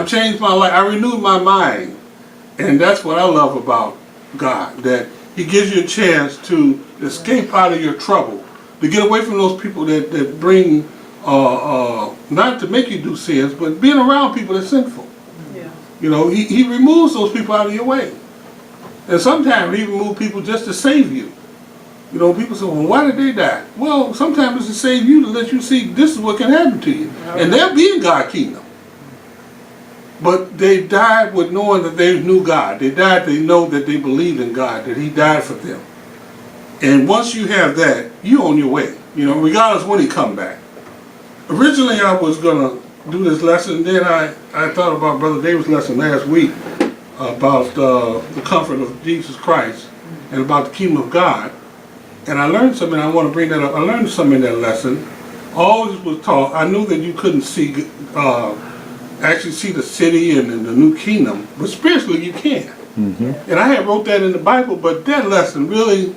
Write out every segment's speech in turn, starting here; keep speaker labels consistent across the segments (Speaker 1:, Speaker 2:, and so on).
Speaker 1: I've changed my life. I renewed my mind. And that's what I love about God, that He gives you a chance to escape out of your trouble, to get away from those people that bring, not to make you do sins, but being around people that's sinful.
Speaker 2: Yeah.
Speaker 1: You know, he removes those people out of your way. And sometimes He removes people just to save you. You know, people say, well, why did they die? Well, sometimes it's to save you, to let you see this is what can happen to you. And they'll be in God's kingdom. But they died with knowing that they knew God. They died, they know that they believed in God, that He died for them. And once you have that, you're on your way. You know, regardless when He come back. Originally I was going to do this lesson, then I thought about Brother David's lesson last week about the comfort of Jesus Christ and about the kingdom of God. And I learned something, I want to bring that up. I learned something in that lesson. Always was taught, I knew that you couldn't see, actually see the city and the new kingdom, but spiritually you can. Mm-hmm. And I had wrote that in the Bible, but that lesson really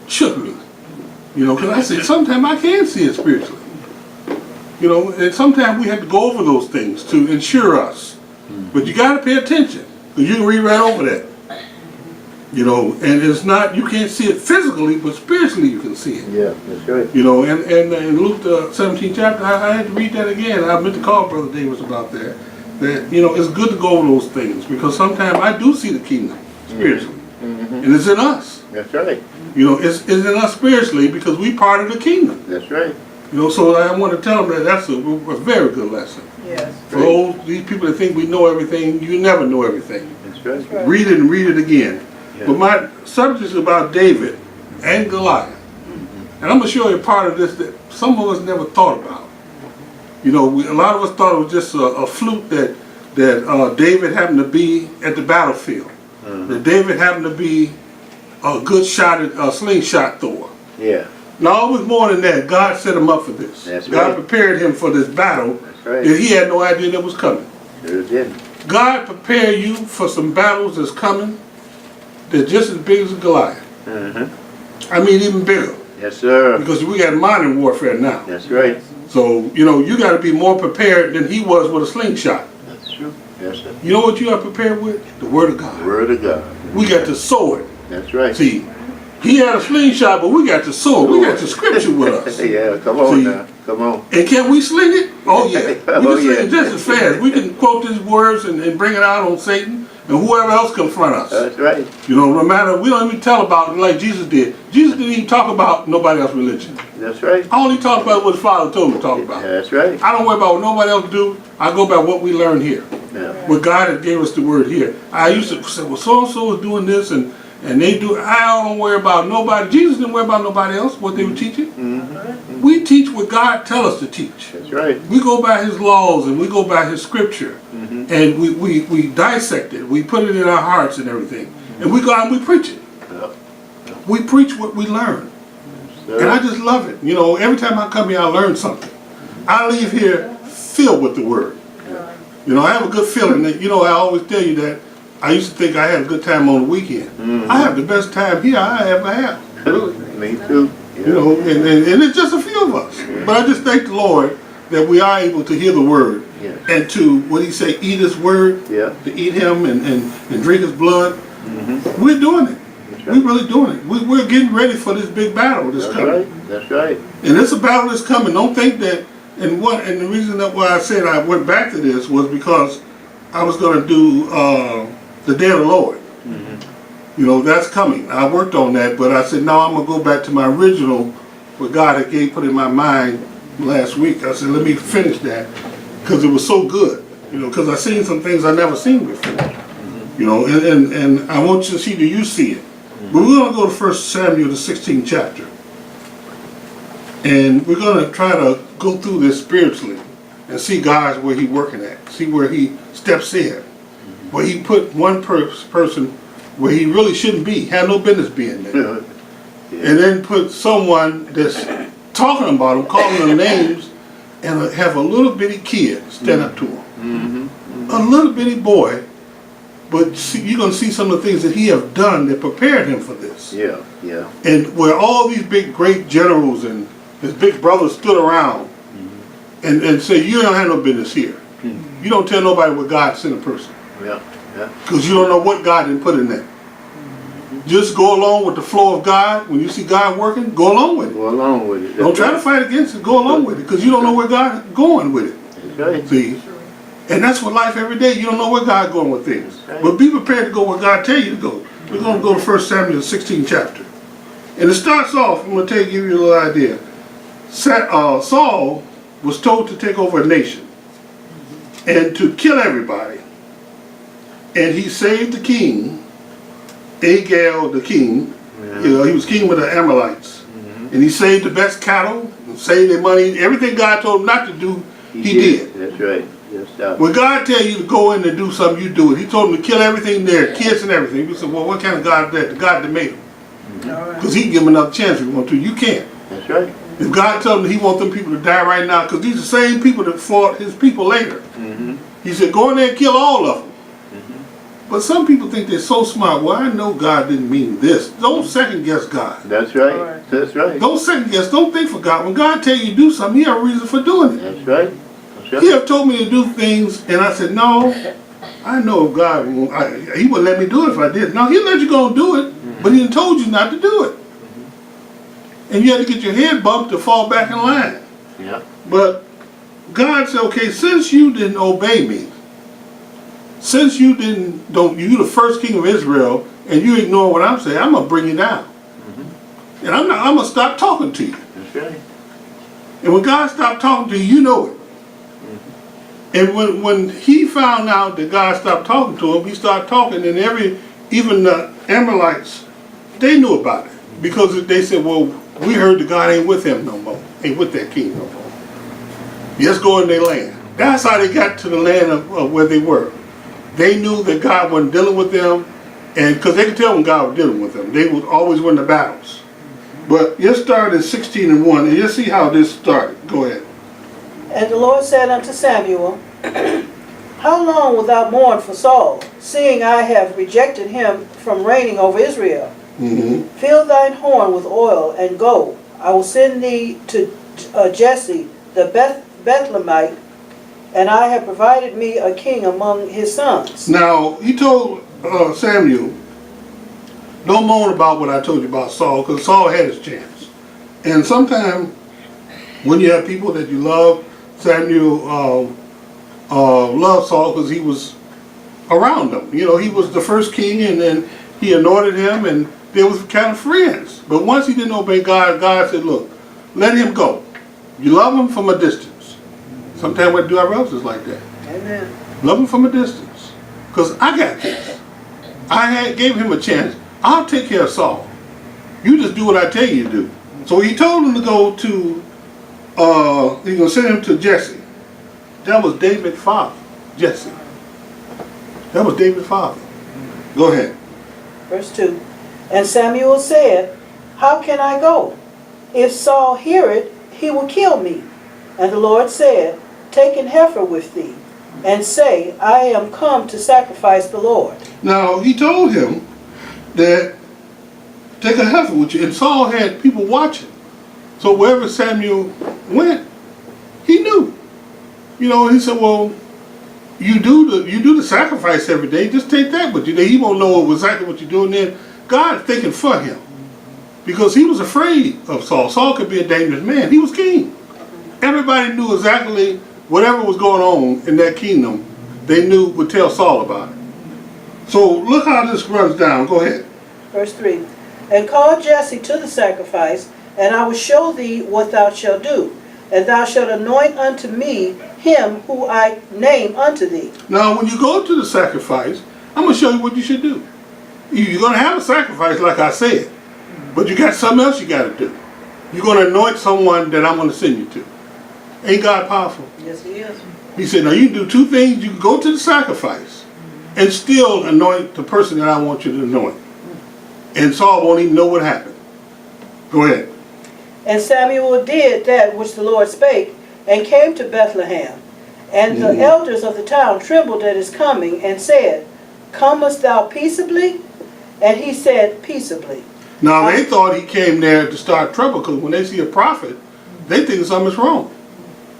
Speaker 1: shook me. You know, because I said, sometimes I can see it spiritually. You know, and sometimes we have to go over those things to ensure us. Mm-hmm. But you got to pay attention, because you can read right over that. You know, and it's not, you can't see it physically, but spiritually you can see it.
Speaker 3: Yeah, that's right.
Speaker 1: You know, and in Luke the 17th chapter, I had to read that again. I meant to call Brother Davis about that. That, you know, it's good to go over those things, because sometimes I do see the kingdom spiritually. Mm-hmm. And it's in us.
Speaker 3: That's right.
Speaker 1: You know, it's in us spiritually, because we part of the kingdom.
Speaker 3: That's right.
Speaker 1: You know, so I want to tell them that that's a very good lesson.
Speaker 2: Yes.
Speaker 1: For all these people that think we know everything, you never know everything.
Speaker 3: That's right.
Speaker 1: Read it and read it again.
Speaker 3: Yeah.
Speaker 1: But my subject is about David and Goliath. Mm-hmm. And I'm going to show you a part of this that some of us never thought about. You know, a lot of us thought it was just a fluke that David happened to be at the battlefield. Mm-hmm. That David happened to be a good shot, a slingshot thrower.
Speaker 3: Yeah.
Speaker 1: No, it was more than that. God set him up for this.
Speaker 3: That's
Speaker 1: God
Speaker 3: right.
Speaker 1: prepared him for this battle.
Speaker 3: That's right.
Speaker 1: That he had no idea that was coming.
Speaker 3: Sure did.
Speaker 1: God prepared you for some battles that's coming. They're just as big as Goliath. Mm-hmm. I mean, even bigger.
Speaker 3: Yes, sir.
Speaker 1: Because we got modern warfare now.
Speaker 3: That's right.
Speaker 1: So, you know, you got to be more prepared than he was with a slingshot.
Speaker 3: That's true. Yes, sir.
Speaker 1: You know what you are prepared with? The Word of God.
Speaker 3: The Word of God.
Speaker 1: We got the sword.
Speaker 3: That's right.
Speaker 1: See, he had a slingshot, but we got the sword. We got the scripture with us.
Speaker 3: Yeah, come on. See, now. Come on.
Speaker 1: And can we sling it? Oh, yeah. We can sling it just as
Speaker 3: fast.
Speaker 1: We can quote these words and bring it out on Satan and whoever else confront us.
Speaker 3: That's right.
Speaker 1: You know, no matter, we don't even tell about it like Jesus did. Jesus didn't even talk about nobody else's religion.
Speaker 3: That's right.
Speaker 1: All he talked about was what his Father told him to talk about.
Speaker 3: That's right.
Speaker 1: I don't worry about what nobody else do. I go by what we learn here.
Speaker 3: Yeah.
Speaker 1: What God had gave us the word here. I used to say, well, so-and-so is doing this and they do, I don't worry about nobody. Jesus didn't worry about nobody else, what they were teaching. Mm-hmm. We teach what God tells us to teach.
Speaker 3: That's right.
Speaker 1: We go by His laws and we go by His scripture. Mm-hmm. And we dissect it. We put it in our hearts and everything. Mm-hmm. And we go out and we preach it. Yeah. Yeah. We preach what we learn. Yes, and I just love it. You know, every time I come here, I learn something. I leave here filled with the Word. Yeah. You know, I have a good feeling that, you know, I always tell you that I used to think I had a good time on the weekend. Mm-hmm. I have the best time here I ever have. Really.
Speaker 3: Me too. Yeah.
Speaker 1: You know, and it's just a few of us. Yeah. But I just thank the Lord that we are able to hear the Word. Yeah. And to, what He say, eat His Word. Yeah. To eat Him and drink His blood. Mm-hmm. We're doing it. Right. We're really doing it. We're getting ready for this big battle that's coming.
Speaker 3: Right. That's right.
Speaker 1: And it's a battle that's coming. Don't think that, and the reason that why I said I went back to this was because I was going to do the Day of the Lord. Mm-hmm. You know, that's coming. I worked on that, but I said, no, I'm going to go back to my original, what God had put in my mind last week. I said, let me finish that, because it was so good. You know, because I seen some things I never seen before. Mm-hmm. You know, and I want you to see, do you see it? Mm-hmm. But we're going to go to 1 Samuel, the 16th chapter. And we're going to try to go through this spiritually and see God's where He's working at. See where He steps in. Where He put one person where he really shouldn't be, had no business being there. Yeah. Yeah. And then put someone that's talking about him, calling them names, and have a little bitty kid stand up to him. Mm-hmm. Mm-hmm. A little bitty boy, but you're going to see some of the things that he have done that prepared him for this. Yeah, yeah. And where all these big, great generals and his big brothers stood around and say, you don't have no business here. Mm-hmm. you don't tell nobody what God sent a person.
Speaker 3: Yeah. Yeah.
Speaker 1: Because you don't know what God didn't put in there. Just go along with the flow of God. When you see God working, go along with it.
Speaker 3: Go along with it.
Speaker 1: Don't try to fight against it. Go along with it, because you don't know where God is going with it.
Speaker 3: That's right.
Speaker 1: See, and that's what life every day. You don't know where God going with things,
Speaker 3: Right.
Speaker 1: but be prepared to go where God tell you to go. We're going to go to 1 Samuel 16 chapter, and it starts off. I'm going to give you a little idea. Saul was told to take over a nation and to kill everybody, and he saved the king. Agag the king,
Speaker 3: Yeah.
Speaker 1: you know, he was king with the Amalekites, and he saved the best cattle, and saved their money. Everything God told him not to do, he did.
Speaker 3: That's right. Yes, sir.
Speaker 1: When God tell you to go in and do something, you do it. He told him to kill everything there, kids and everything. You said, well, what kind of God is that? The God that made him. Because he can give him another chance if he wants to. You can't.
Speaker 3: That's right.
Speaker 1: If God tells him he wants them people to die right now, because these are the same people that fought his people later. He said, go in there and kill all of them. But some people think they're so smart. Well, I know God didn't mean this. Don't second guess God.
Speaker 3: That's right. That's right.
Speaker 1: Don't second guess. Don't think for God. When God tell you to do something, he have a reason for doing it.
Speaker 3: That's right. That's right.
Speaker 1: He have told me to do things, and I said, no, I know if God, he wouldn't let me do it if I did. No, he'll let you go and do it, but he done told you not to do it. And you had to get your head bumped to fall back in line.
Speaker 3: Yeah.
Speaker 1: But God said, okay, since you didn't obey me, since you you the first king of Israel, and you ignore what I'm saying, I'm gonna bring you down. And I'm gonna stop talking to you.
Speaker 3: That's right.
Speaker 1: And when God stopped talking to you, you know it. And when he found out that God stopped talking to him, he started talking, and even the Amalekites, they knew about it. Because they said, well, we heard that God ain't with him no more, ain't with that king no more. Let's go in their land. That's how they got to the land of where they were. They knew that God wasn't dealing with them, and because they could tell when God was dealing with them. They would always win the battles. But let's start in 16:1, and you'll see how this started. Go ahead.
Speaker 2: And the Lord said unto Samuel, how long wilt thou mourn for Saul, seeing I have rejected him from reigning over Israel? Fill thine horn with oil, and go. I will send thee to Jesse the Bethlehemite, and I have provided me a king among his sons.
Speaker 1: Now, he told Samuel, don't moan about what I told you about Saul, because Saul had his chance. And sometimes, when you have people that you love, Samuel loved Saul because he was around him. You know, he was the first king, and then he anointed him, and they was kind of friends. But once he didn't obey God, God said, look, let him go. You love him from a distance. Sometimes we do our relatives like that.
Speaker 2: Amen.
Speaker 1: Love him from a distance. Because I got this. Gave him a chance. I'll take care of Saul. You just do what I tell you to do. So he told him to go to, he's going to send him to Jesse. That was David's father, Jesse. That was David's father. Go ahead.
Speaker 2: Verse 2. And Samuel said, how can I go? If Saul hear it, he will kill me. And the Lord said, take an heifer with thee, and say, I am come to sacrifice the Lord.
Speaker 1: Now, he told him that take a heifer with you. And Saul had people watching. So wherever Samuel went, he knew. You know, he said, well, you do the sacrifice every day, just take that with you. He won't know exactly what you're doing then. God is thinking for him. Because he was afraid of Saul. Saul could be a dangerous man. He was king. Everybody knew exactly whatever was going on in that kingdom, they knew would tell Saul about it. So look how this runs down. Go ahead.
Speaker 2: Verse 3. And call Jesse to the sacrifice, and I will show thee what thou shalt do. And thou shalt anoint unto me him who I name unto thee.
Speaker 1: Now when you go to the sacrifice, I'm going to show you what you should do. You're going to have a sacrifice like I said, but you got something else you got to do. You're going to anoint someone that I'm going to send you to. Ain't God powerful?
Speaker 2: Yes, he is.
Speaker 1: He said, now you can do two things. You can go to the sacrifice and still anoint the person that I want you to anoint. And Saul won't even know what happened. Go ahead.
Speaker 2: And Samuel did that which the Lord spake, and came to Bethlehem. And the elders of the town trembled at his coming, and said, comest thou peaceably? And he said, peaceably.
Speaker 1: Now they thought he came there to start trouble, because when they see a prophet, they think something's wrong.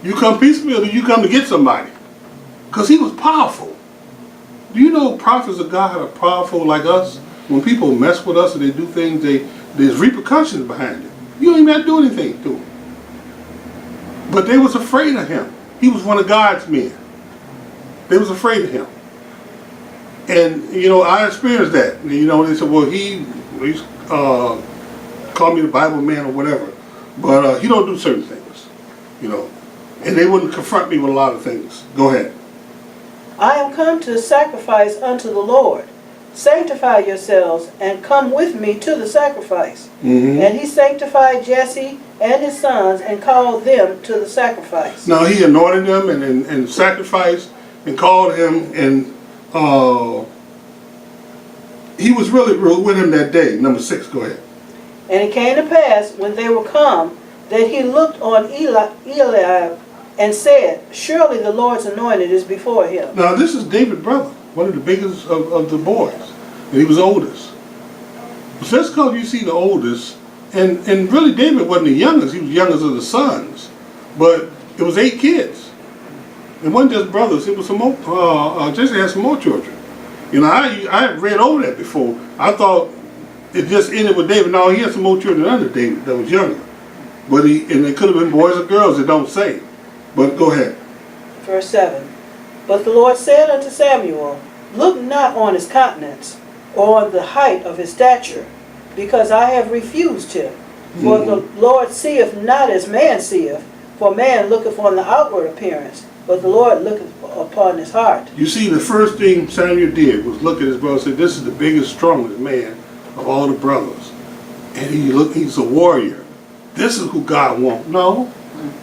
Speaker 1: You come peaceably, or do you come to get somebody? Because he was powerful. Do you know prophets of God are powerful like us? When people mess with us and they do things, there's repercussions behind it. You don't even have to do anything to them. But they was afraid of him. He was one of God's men. They was afraid of him. And, you know, I experienced that. You know, they said, well, he called me the Bible man or whatever. But he don't do certain things, you know. And they wouldn't confront me with a lot of things. Go ahead.
Speaker 2: I am come to sacrifice unto the Lord. Sanctify yourselves and come with me to the sacrifice.
Speaker 1: Mm-hmm.
Speaker 2: And he sanctified Jesse and his sons and called them to the sacrifice.
Speaker 1: Now he anointed them and sacrificed and called him, and he was really with him that day. Number 6, go ahead.
Speaker 2: And it came to pass, when they were come, that he looked on Eliab and said, surely the Lord's anointed is before him.
Speaker 1: Now this is David's brother, one of the biggest of the boys, and he was oldest. So just because you see the oldest, and really David wasn't the youngest, he was the youngest of the sons, but it was 8 kids. It wasn't just brothers, it was some more, Jesse had some more children. You know, I read over that before. I thought it just ended with David. No, he had some more children under David that was younger. But and they could have been boys or girls, it don't say. But go ahead.
Speaker 2: Verse 7. But the Lord said unto Samuel, look not on his countenance, or on the height of his stature, because I have refused him. For the Lord seeth not as man seeth, for man looketh on the outward appearance, but the Lord looketh upon his heart.
Speaker 1: You see, the first thing Samuel did was look at his brother and say, this is the biggest, strongest man of all the brothers. And he's a warrior. This is who God wants. No,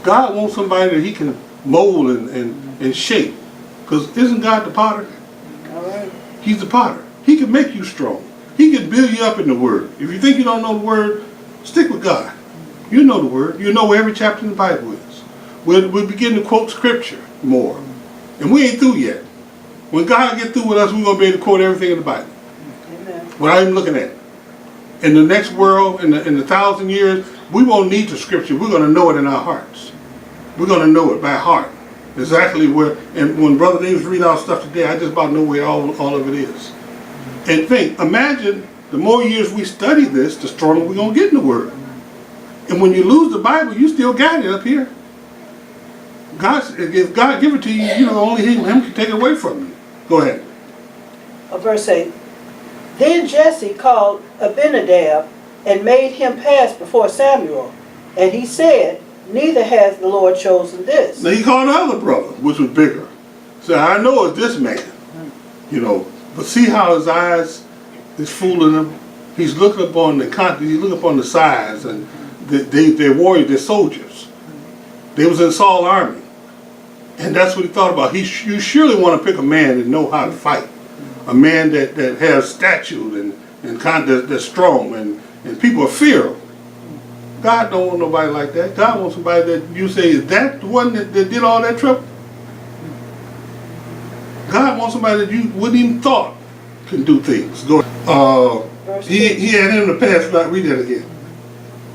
Speaker 1: God wants somebody that he can mold and shape. Because isn't God the potter?
Speaker 2: All right.
Speaker 1: He's the potter. He can make you strong. He can build you up in the Word. If you think you don't know the Word, stick with God. You know the Word. You know where every chapter in the Bible is. We'll begin to quote Scripture more. And we ain't through yet. When God gets through with us, we're going to be able to quote everything in the Bible.
Speaker 2: Amen.
Speaker 1: Without even looking at it. In the next world, in the 1,000 years, we won't need the Scripture. We're going to know it in our hearts. We're going to know it by heart. Exactly where, and when Brother Davis read our stuff today, I just about know where all of it is. And imagine, the more years we study this, the stronger we're going to get in the Word. And when you lose the Bible, you still got it up here. If God give it to you, you know, only him can take it away from you. Go ahead.
Speaker 2: Verse 8. Then Jesse called Abinadab and made him pass before Samuel. And he said, neither hath the Lord chosen this.
Speaker 1: Now he called the other brother, which was bigger. So I know it's this man, you know. But see how his eyes is fooling him. He's looking upon the content. He's looking upon the size, and they're warriors, they're soldiers. They was in Saul's army, and that's what he thought about. You surely want to pick a man that know how to fight, a man that has stature and conduct that's strong, and people fear him. God don't want nobody like that. God wants somebody that you say, is that the one that did all that trouble? God wants somebody that you wouldn't even thought can do things. Go. He had him to pass by. Read that again.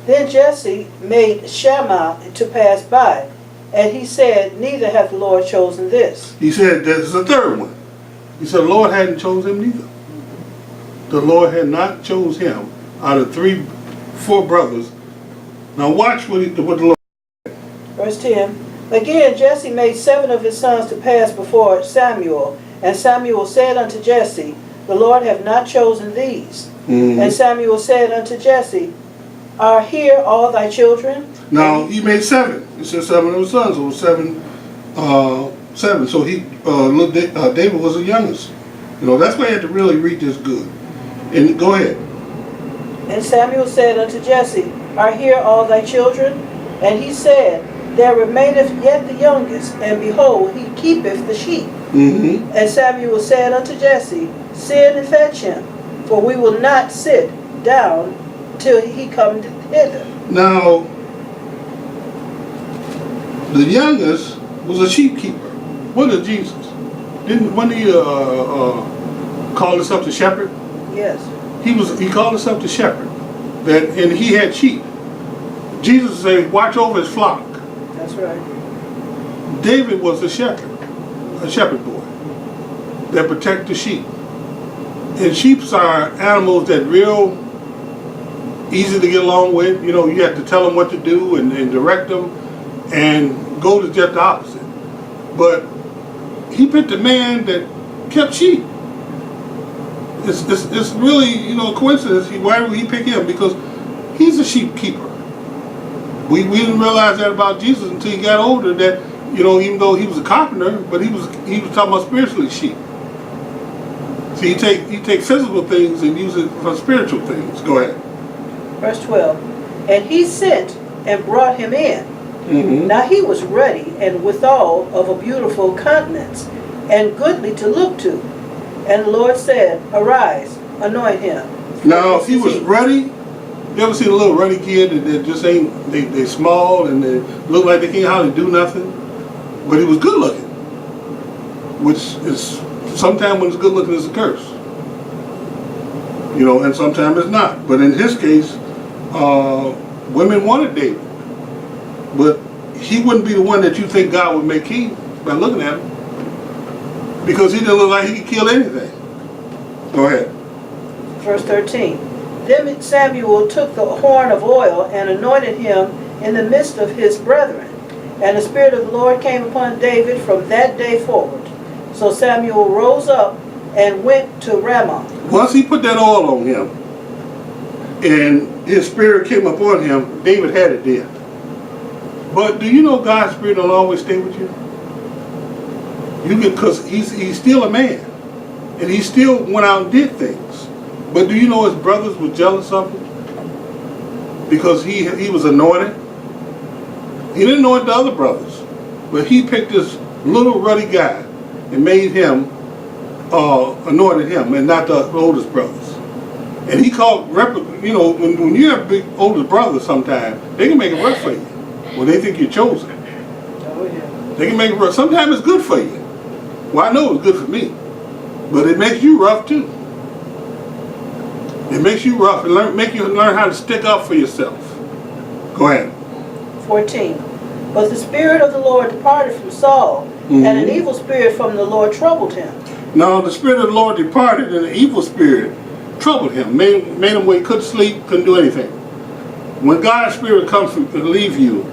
Speaker 2: Then Jesse made Shammah to pass by, and he said, neither hath the Lord chosen this.
Speaker 1: He said, there's a third one. He said, the Lord hadn't chosen him neither. The Lord had not chosen him out of 4 brothers. Now watch what the Lord said.
Speaker 2: Verse 10. Again Jesse made 7 of his sons to pass before Samuel, and Samuel said unto Jesse, the Lord hath not chosen these. And Samuel said unto Jesse, are here all thy children?
Speaker 1: Now he made 7. He said 7 of his sons, so 7. So David was the youngest. You know, that's why you have to really read this good. And go ahead.
Speaker 2: And Samuel said unto Jesse, are here all thy children? And he said, there remaineth yet the youngest, and behold, he keepeth the sheep. And Samuel said unto Jesse, send and fetch him, for we will not sit down till he come hither. Now,
Speaker 1: the youngest was a sheep keeper. What is Jesus? When he called himself the shepherd?
Speaker 2: Yes.
Speaker 1: He called himself the shepherd. And he had sheep. Jesus said, watch over his flock.
Speaker 2: That's right.
Speaker 1: David was the shepherd. a shepherd boy that protect the sheep. And sheep are animals that real easy to get along with. You know, you have to tell them what to do and direct them, and goat is just the opposite. But he picked a man that kept sheep. It's really, you know, a coincidence. Why would he pick him? Because he's a sheep keeper. We didn't realize that about Jesus until he got older, that, you know, even though he was a carpenter, but he was talking about spiritually sheep. So he take physical things and use it for spiritual things. Go ahead.
Speaker 2: Verse 12. And he sent and brought him in.
Speaker 1: Mm-hmm.
Speaker 2: Now he was ruddy and withal of a beautiful countenance, and goodly to look to. And the Lord said, Arise, anoint him.
Speaker 1: Now, if he was ruddy, you ever seen a little ruddy kid that just ain't, they small and they look like they can't hardly do nothing? But he was good looking, which is, sometimes when it's good looking, it's a curse. You know, and sometimes it's not. But in his case, women wanted David. But he wouldn't be the one that you think God would make king by looking at him. Because he didn't look like he could kill anything. Go ahead.
Speaker 2: Verse 13. Then Samuel took the horn of oil and anointed him in the midst of his brethren. And the Spirit of the Lord came upon David from that day forward. So Samuel rose up and went to Ramah.
Speaker 1: Once he put that oil on him, and his spirit came upon him, David had it there. But do you know God's Spirit don't always stay with you? Because he's still a man, and he still went out and did things. But do you know his brothers were jealous of him? Because he was anointed. He didn't anoint the other brothers, but he picked this little ruddy guy and made him, anointed him, and not the oldest brothers. And he called, you know, when you have big older brothers sometimes, they can make it work for you when they think you're chosen.
Speaker 2: Oh, yeah.
Speaker 1: They can make it work. Sometimes it's good for you. Well, I know it's good for me, but it makes you rough too. It makes you rough and make you learn how to stick up for yourself. Go ahead.
Speaker 2: 14. But the Spirit of the Lord departed from Saul, and an evil spirit from the Lord troubled him.
Speaker 1: Now the Spirit of the Lord departed, and the evil spirit troubled him, made him where he couldn't sleep, couldn't do anything. When God's Spirit comes to leave you,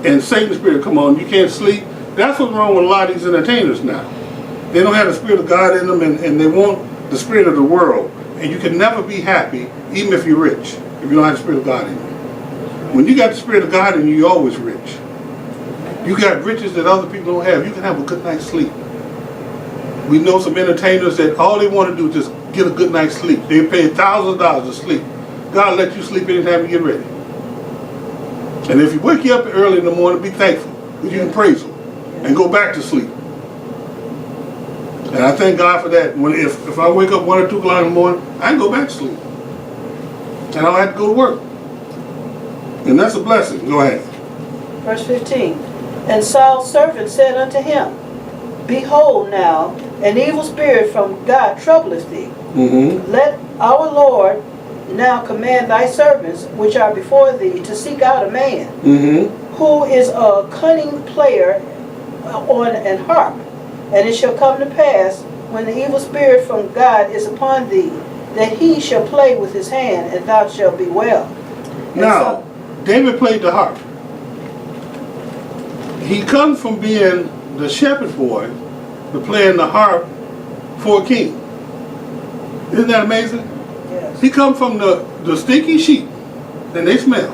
Speaker 1: and Satan's Spirit come on, you can't sleep. That's what's wrong with a lot of these entertainers now. They don't have the Spirit of God in them, and they want the spirit of the world. And you can never be happy, even if you're rich, if you don't have the Spirit of God in you. When you got the Spirit of God in you, you're always rich. You got riches that other people don't have. You can have a good night's sleep. We know some entertainers that all they want to do is just get a good night's sleep. They pay $1,000 to sleep. God let you sleep anytime you get ready. And if you wake you up early in the morning, be thankful, because you can praise Him and go back to sleep. And I thank God for that. If I wake up 1 or 2 o'clock in the morning, I can go back to sleep. And I don't have to go to work. And that's a blessing. Go ahead.
Speaker 2: Verse 15. And Saul's servant said unto him, Behold now, an evil spirit from God troubleth thee. Let our Lord now command thy servants, which are before thee, to seek out a man, who is a cunning player on an harp. And it shall come to pass, when the evil spirit from God is upon thee, that he shall play with his hand, and thou shalt be well.
Speaker 1: Now, David played the harp. He comes from being the shepherd boy to playing the harp for a king. Isn't that amazing?
Speaker 2: Yes.
Speaker 1: He comes from the stinky sheep, and they smell,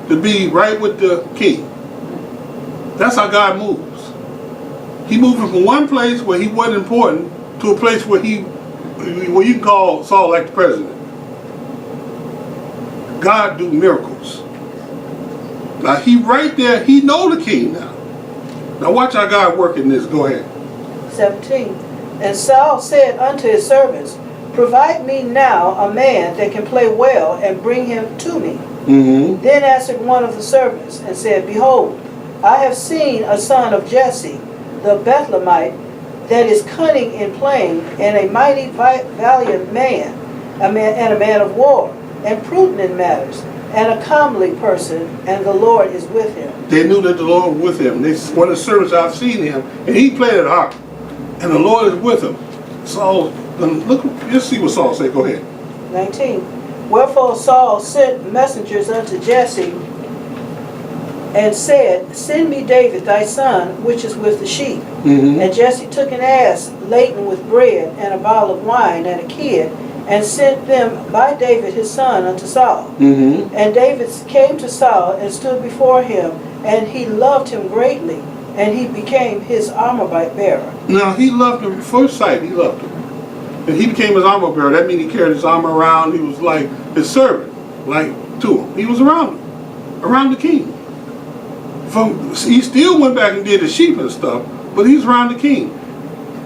Speaker 1: to be right with the king. That's how God moves. He moved him from one place where he wasn't important to a place where you can call Saul like the president. God do miracles. Now he right there, he know the king now. Now watch how God work in this. Go ahead.
Speaker 2: 17. And Saul said unto his servants, Provide me now a man that can play well, and bring him to me. Then answered one of the servants, and said, Behold, I have seen a son of Jesse, the Bethlehemite, that is cunning in playing, and a mighty valiant man, and a man of war, and prudent in matters, and a comely person, and the Lord is with him.
Speaker 1: They knew that the Lord was with him. One of the servants, I've seen him, and he played the harp. and the Lord is with him. Saul, look, just see what Saul said. Go ahead.
Speaker 2: 19. Wherefore Saul sent messengers unto Jesse, and said, Send me David thy son, which is with the sheep. And Jesse took an ass laden with bread, and a bottle of wine, and a kid, and sent them by David his son unto Saul. And David came to Saul, and stood before him, and he loved him greatly, and he became his armor bearer.
Speaker 1: Now, he loved him, first sight, he loved him. And he became his armor bearer. That means he carried his armor around. He was like his servant, like to him. He was around him, around the king. He still went back and did the sheep and stuff, but he's around the king.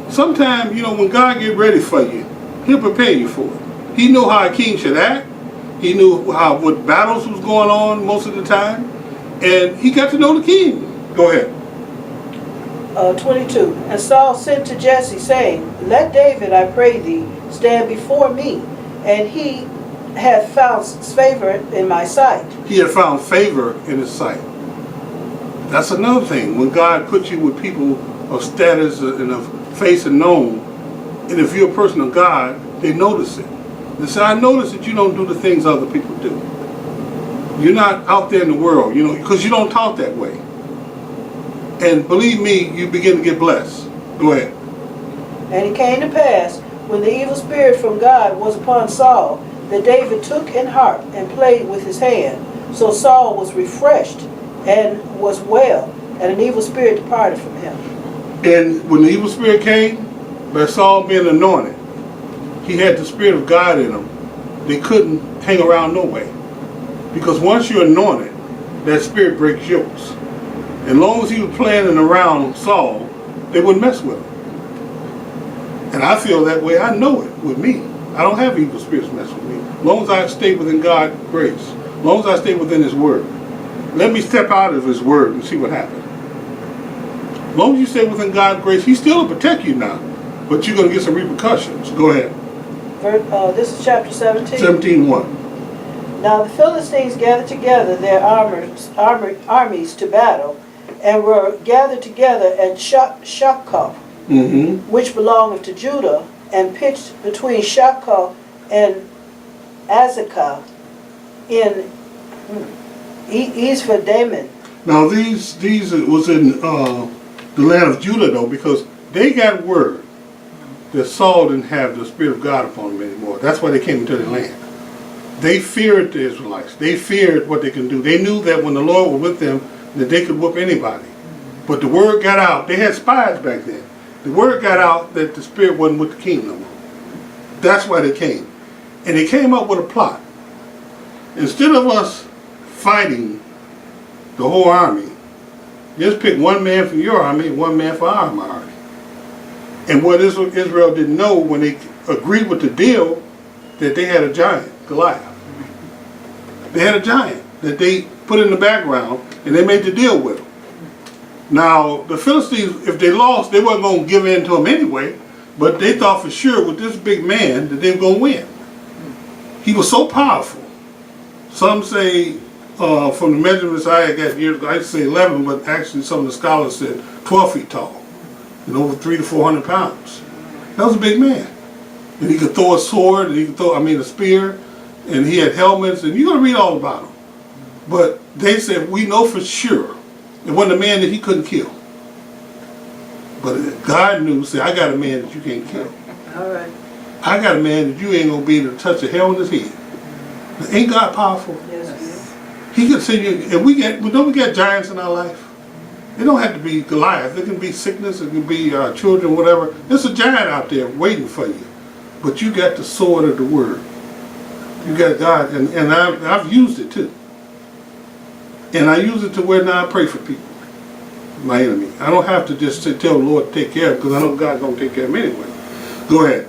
Speaker 1: Sometimes, you know, when God get ready for you, he'll prepare you for it. He knew how a king should act. He knew what battles was going on most of the time. And he got to know the king. Go ahead.
Speaker 2: 22. And Saul sent to Jesse, saying, Let David, I pray thee, stand before me. And he hath found favor in my sight.
Speaker 1: He had found favor in his sight. That's another thing. When God puts you with people of status and of face and known, and if you're a person of God, they notice it. They say, I notice that you don't do the things other people do. You're not out there in the world, you know, because you don't talk that way. And believe me, you begin to get blessed. Go ahead.
Speaker 2: And it came to pass, when the evil spirit from God was upon Saul, that David took an harp and played with his hand. So Saul was refreshed and was well, and an evil spirit departed from him.
Speaker 1: And when the evil spirit came, by Saul being anointed, he had the Spirit of God in him. They couldn't hang around no way. Because once you're anointed, that spirit breaks yokes. As long as he was playing around Saul, they wouldn't mess with him. And I feel that way. I know it with me. I don't have evil spirits mess with me. As long as I stay within God's grace. As long as I stay within his word. Let me step out of his word and see what happens. As long as you stay within God's grace, he still will protect you now. But you're going to get some repercussions. Go ahead.
Speaker 2: This is chapter 17.
Speaker 1: 17:1.
Speaker 2: Now the Philistines gathered together their armies to battle, and were gathered together at Shakah, which belongeth to Judah, and pitched between Shakah and Azekah in Ephraim.
Speaker 1: Now these was in the land of Judah though, because they got word that Saul didn't have the Spirit of God upon him anymore. That's why they came into the land. They feared the Israelites. They feared what they can do. They knew that when the Lord was with them, that they could whoop anybody. But the word got out. They had spies back then. The word got out that the Spirit wasn't with the king no more. That's why they came. And they came up with a plot. Instead of us fighting the whole army, just pick one man from your army and one man for our army. And what Israel didn't know when they agreed with the deal, that they had a giant, Goliath. They had a giant that they put in the background, and they made the deal with him. Now, the Philistines, if they lost, they weren't going to give in to him anyway, but they thought for sure with this big man that they were going to win. He was so powerful. Some say, from the measurements I got years ago, I say 11, but actually some of the scholars said 12 feet tall, and over 300 to 400 pounds. That was a big man. And he could throw a sword, and he could throw, a spear, and he had helmets, and you're going to read all about him. But they said, we know for sure it wasn't a man that he couldn't kill. But God knew, said, I got a man that you can't kill.
Speaker 2: All right.
Speaker 1: I got a man that you ain't going to be able to touch a hair on his head. Now, ain't God powerful?
Speaker 2: Yes.
Speaker 1: He can send you, and we get giants in our life. It don't have to be Goliath. It can be sickness, it can be children, whatever. There's a giant out there waiting for you. But you got the sword of the word. You got God, and I've used it too. And I use it to where now I pray for people, my enemy. I don't have to just tell the Lord to take care of him, because I know God's going to take care of him anyway. Go ahead.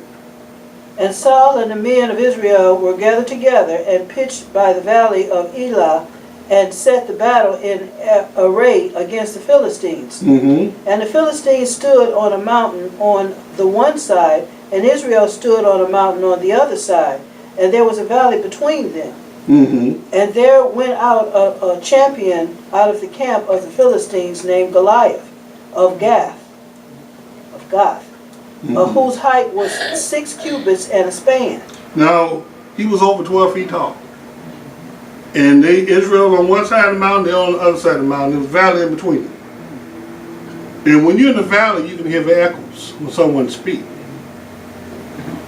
Speaker 2: And Saul and the men of Israel were gathered together and pitched by the valley of Elah, and set the battle in array against the Philistines. And the Philistines stood on a mountain on the one side, and Israel stood on a mountain on the other side. And there was a valley between them. And there went out a champion out of the camp of the Philistines named Goliath of Gath. whose height was 6 cubits and a span.
Speaker 1: Now, he was over 12 feet tall. And Israel on one side of the mountain, they on the other side of the mountain. There was a valley in between them. And when you're in the valley, you can hear the echoes when someone speaks.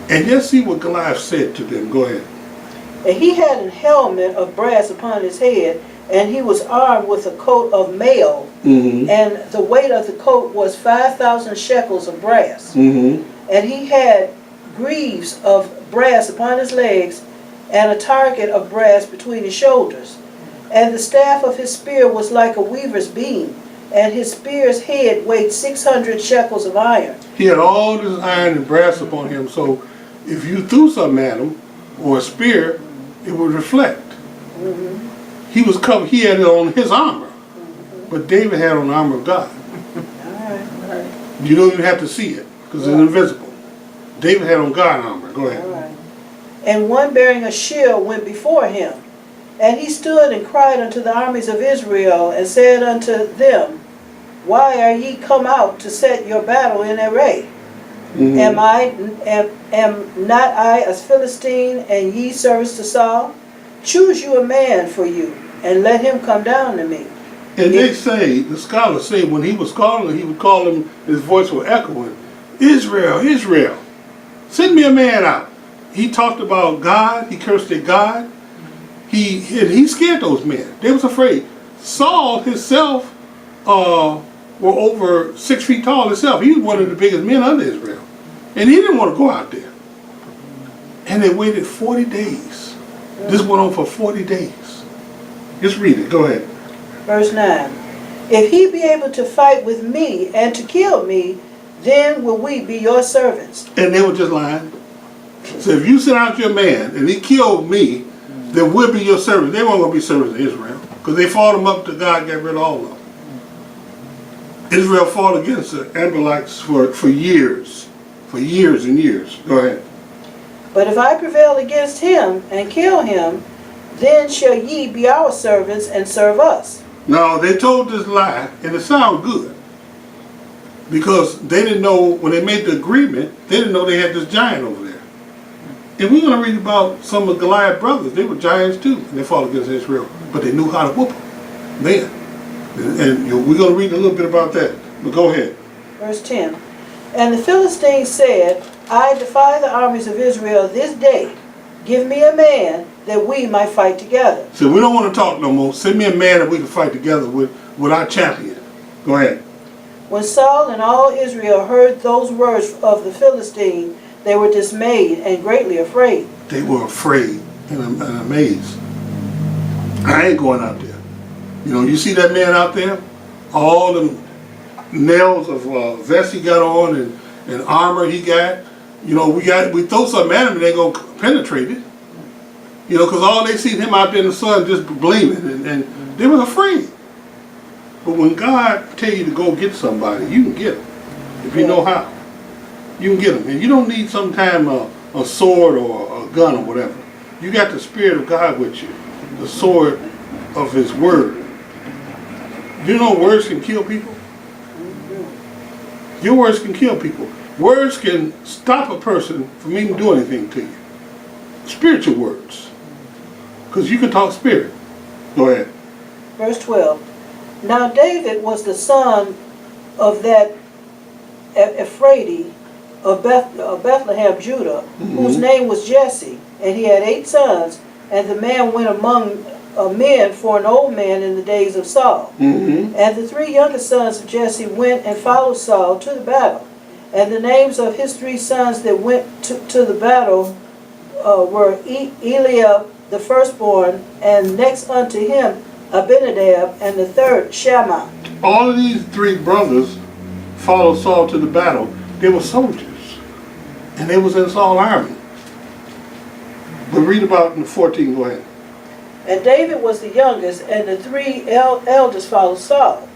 Speaker 1: And just see what Goliath said to them. Go ahead.
Speaker 2: And he had an helmet of brass upon his head, and he was armed with a coat of mail, and the weight of the coat was 5,000 shekels of brass. And he had greaves of brass upon his legs, and a target of brass between his shoulders. And the staff of his spear was like a weaver's beam, and his spear's head weighed 600 shekels of iron.
Speaker 1: He had all this iron and brass upon him, so if you threw something at him, or a spear, it would reflect. He was covered, he had it on his armor, but David had on the armor of God.
Speaker 2: Alright.
Speaker 1: You don't even have to see it, because it's invisible. David had on God armor. Go ahead.
Speaker 2: Alright. And one bearing a shield went before him. And he stood and cried unto the armies of Israel, and said unto them, Why are ye come out to set your battle in array? Am not I a Philistine, and ye servants to Saul? Choose you a man for you, and let him come down to me.
Speaker 1: And they say, the scholars say, when he was calling, he would call him, his voice was echoing, Israel, Israel, send me a man out. He talked about God, he cursed at God. He scared those men. They was afraid. Saul himself were over 6 feet tall himself. He was one of the biggest men under Israel. And he didn't want to go out there. And they waited 40 days. This went on for 40 days. Just read it. Go ahead.
Speaker 2: Verse 9. If he be able to fight with me and to kill me, then will we be your servants.
Speaker 1: And they were just lying. So if you send out your man and he killed me, then we'll be your servants. They weren't going to be servants of Israel, because they fought them up to God, got rid of all of them. Israel fought against the Amalekites for years. For years and years. Go ahead.
Speaker 2: But if I prevail against him and kill him, then shall ye be our servants and serve us.
Speaker 1: Now, they told this lie, and it sounded good. Because they didn't know, when they made the agreement, they didn't know they had this giant over there. And we're going to read about some of Goliath's brothers. They were giants too, and they fought against Israel. But they knew how to whoop them then. And we're going to read a little bit about that. But go ahead.
Speaker 2: Verse 10. And the Philistines said, I defy the armies of Israel this day. Give me a man that we might fight together.
Speaker 1: So we don't want to talk no more. Send me a man that we can fight together with our champion. Go ahead.
Speaker 2: When Saul and all Israel heard those words of the Philistine, they were dismayed and greatly afraid.
Speaker 1: They were afraid and amazed. I ain't going out there. You know, you see that man out there? All the nails of vest he got on and armor he got. You know, we throw something at him and they're going to penetrate it. You know, because all they see him out there in the sun just gleaming, and they were afraid. But when God tell you to go get somebody, you can get them if you know how. You can get them, and you don't need sometimes a sword or a gun or whatever. You got the Spirit of God with you, the sword of His Word. You know words can kill people? Your words can kill people. Words can stop a person from even doing anything to you. Spiritual words. Because you can talk spirit. Go ahead.
Speaker 2: Verse 12. Now David was the son of that Ephraim of Bethlehem, Judah, whose name was Jesse, and he had 8 sons, and the man went among men for an old man in the days of Saul. And the 3 youngest sons of Jesse went and followed Saul to the battle. And the names of his 3 sons that went to the battle were Eliab the firstborn, and next unto him Abinadab, and the third Shammah.
Speaker 1: All of these 3 brothers followed Saul to the battle. They were soldiers, and they was in Saul's army. But read about in 14, go ahead.
Speaker 2: And David was the youngest, and the 3 elders followed Saul.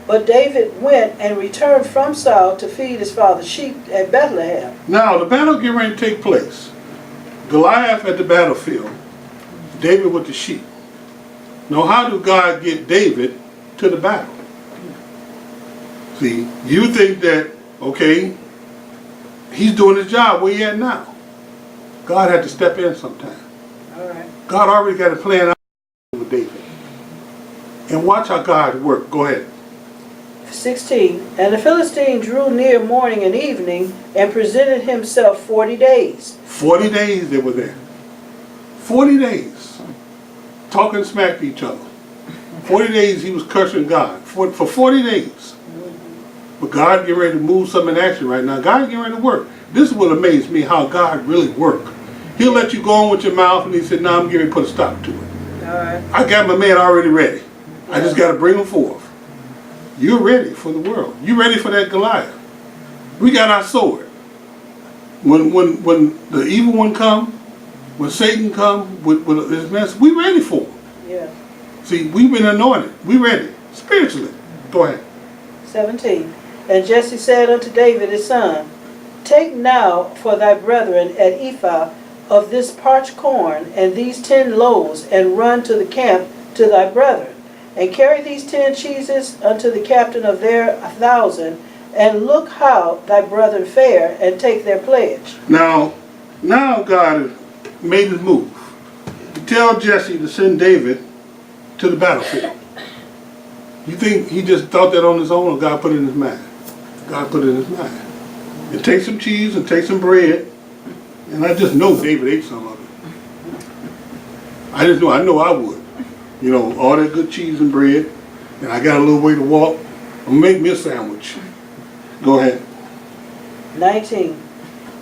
Speaker 2: But David went and returned from Saul to feed his father's sheep at Bethlehem.
Speaker 1: Now, the battle getting ready to take place. Goliath at the battlefield, David with the sheep. Now, how do God get David to the battle? See, you think that, okay, he's doing his job where he at now. God had to step in sometime.
Speaker 2: All right.
Speaker 1: God already got a plan out with David. And watch how God worked. Go ahead.
Speaker 2: 16. And the Philistine drew near morning and evening and presented himself 40 days.
Speaker 1: 40 days they were there. 40 days. Talking smack to each other. 40 days he was cursing God. For 40 days. But God getting ready to move something in action right now. God getting ready to work. This is what amazed me, how God really works. He'll let you go on with your mouth, and he said, "No, I'm getting ready to put a stop to it.
Speaker 2: All right.
Speaker 1: I got my man already ready. I just got to bring him forth. You're ready for the world. You ready for that Goliath? We got our sword. When the evil one come, when Satan come with his mess, we ready for him.
Speaker 2: Yeah.
Speaker 1: See, we've been anointed. We ready spiritually. Go ahead.
Speaker 2: 17. And Jesse said unto David his son, Take now for thy brethren at Ephah of this parched corn and these 10 loaves, and run to the camp to thy brethren, and carry these 10 cheeses unto the captain of their 1,000, and look how thy brethren fare, and take their pledge.
Speaker 1: Now God made his move. To tell Jesse to send David to the battlefield. You think he just thought that on his own, or God put it in his mind? God put it in his mind. And take some cheese and take some bread. And I just know David ate some of it. I know I would. You know, all that good cheese and bread. And I got a little way to walk. I'll make me a sandwich. Go ahead.
Speaker 2: 19.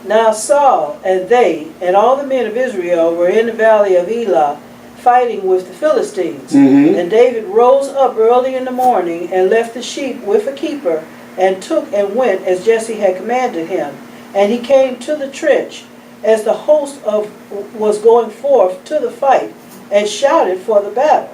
Speaker 2: Now Saul and they and all the men of Israel were in the valley of Elah, fighting with the Philistines. And David rose up early in the morning and left the sheep with a keeper, and took and went as Jesse had commanded him. And he came to the trench as the host was going forth to the fight, and shouted for the battle.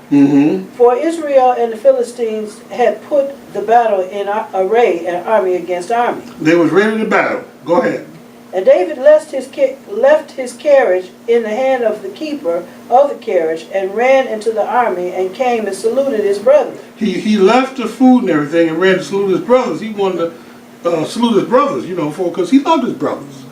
Speaker 2: For Israel and the Philistines had put the battle in array, and army against army.
Speaker 1: They was ready to battle. Go ahead.
Speaker 2: And David left his carriage in the hand of the keeper of the carriage, and ran into the army, and came and saluted his brethren.
Speaker 1: He left the food and everything and ran to salute his brothers. He wanted to salute his brothers, you know, because he loved his brothers.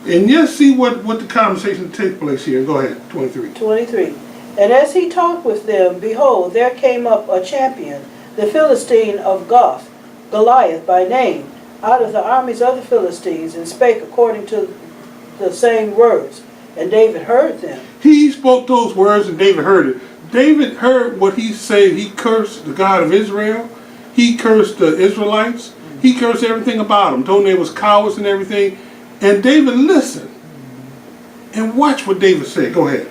Speaker 1: And yes, see what the conversation takes place here. Go ahead, 23.
Speaker 2: 23. And as he talked with them, behold, there came up a champion, the Philistine of Goth, Goliath by name, out of the armies of the Philistines, and spake according to the same words. And David heard them.
Speaker 1: He spoke those words and David heard it. David heard what he said. He cursed the God of Israel. He cursed the Israelites. He cursed everything about them. Told them they was cowards and everything. And David listened. And watch what David said. Go ahead.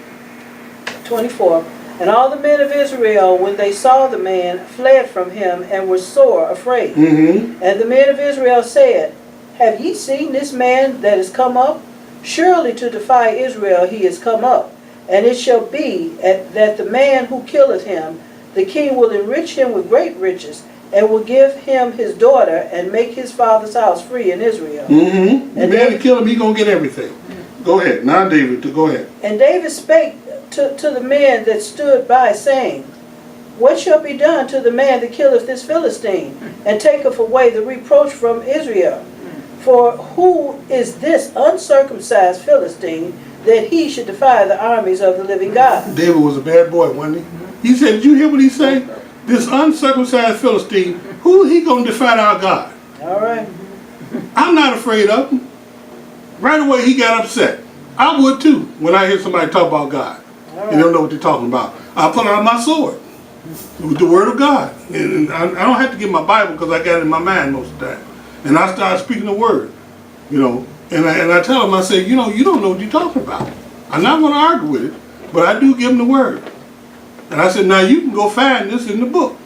Speaker 2: 24. And all the men of Israel, when they saw the man, fled from him, and were sore afraid. And the men of Israel said, Have ye seen this man that is come up? Surely to defy Israel he is come up. And it shall be that the man who killeth him, the king will enrich him with great riches, and will give him his daughter, and make his father's house free in Israel.
Speaker 1: The man that killed him, he gonna get everything. Go ahead. Now David, go ahead.
Speaker 2: And David spake to the men that stood by, saying, What shall be done to the man that killeth this Philistine, and taketh away the reproach from Israel? For who is this uncircumcised Philistine, that he should defy the armies of the living God?
Speaker 1: David was a bad boy, wasn't he? He said, did you hear what he said? This uncircumcised Philistine, who he gonna defy our God?
Speaker 2: All right.
Speaker 1: I'm not afraid of him. Right away he got upset. I would too when I hear somebody talk about God. They don't know what they're talking about. I pull out my sword with the word of God. And I don't have to get my Bible because I got it in my mind most of the time. And I start speaking the word, you know. And I tell them, I say, you know, you don't know what you're talking about. I'm not going to argue with it, but I do give them the word. And I said, now you can go find this in the book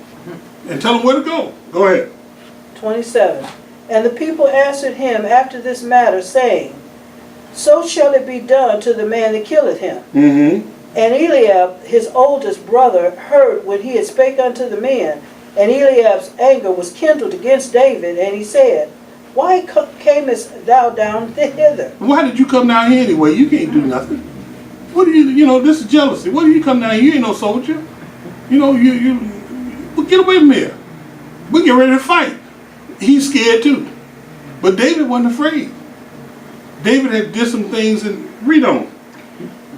Speaker 1: and tell them where to go. Go ahead.
Speaker 2: 27. And the people answered him after this matter, saying, So shall it be done to the man that killeth him. And Eliab, his oldest brother, heard when he had spake unto the men. And Eliab's anger was kindled against David, and he said, Why camest thou down hither?
Speaker 1: Why did you come down here anyway? You can't do nothing. What do you know, this is jealousy. What do you come down here? You ain't no soldier. You know, well, get away from here. We get ready to fight. He's scared too. But David wasn't afraid. David had did some things and read on.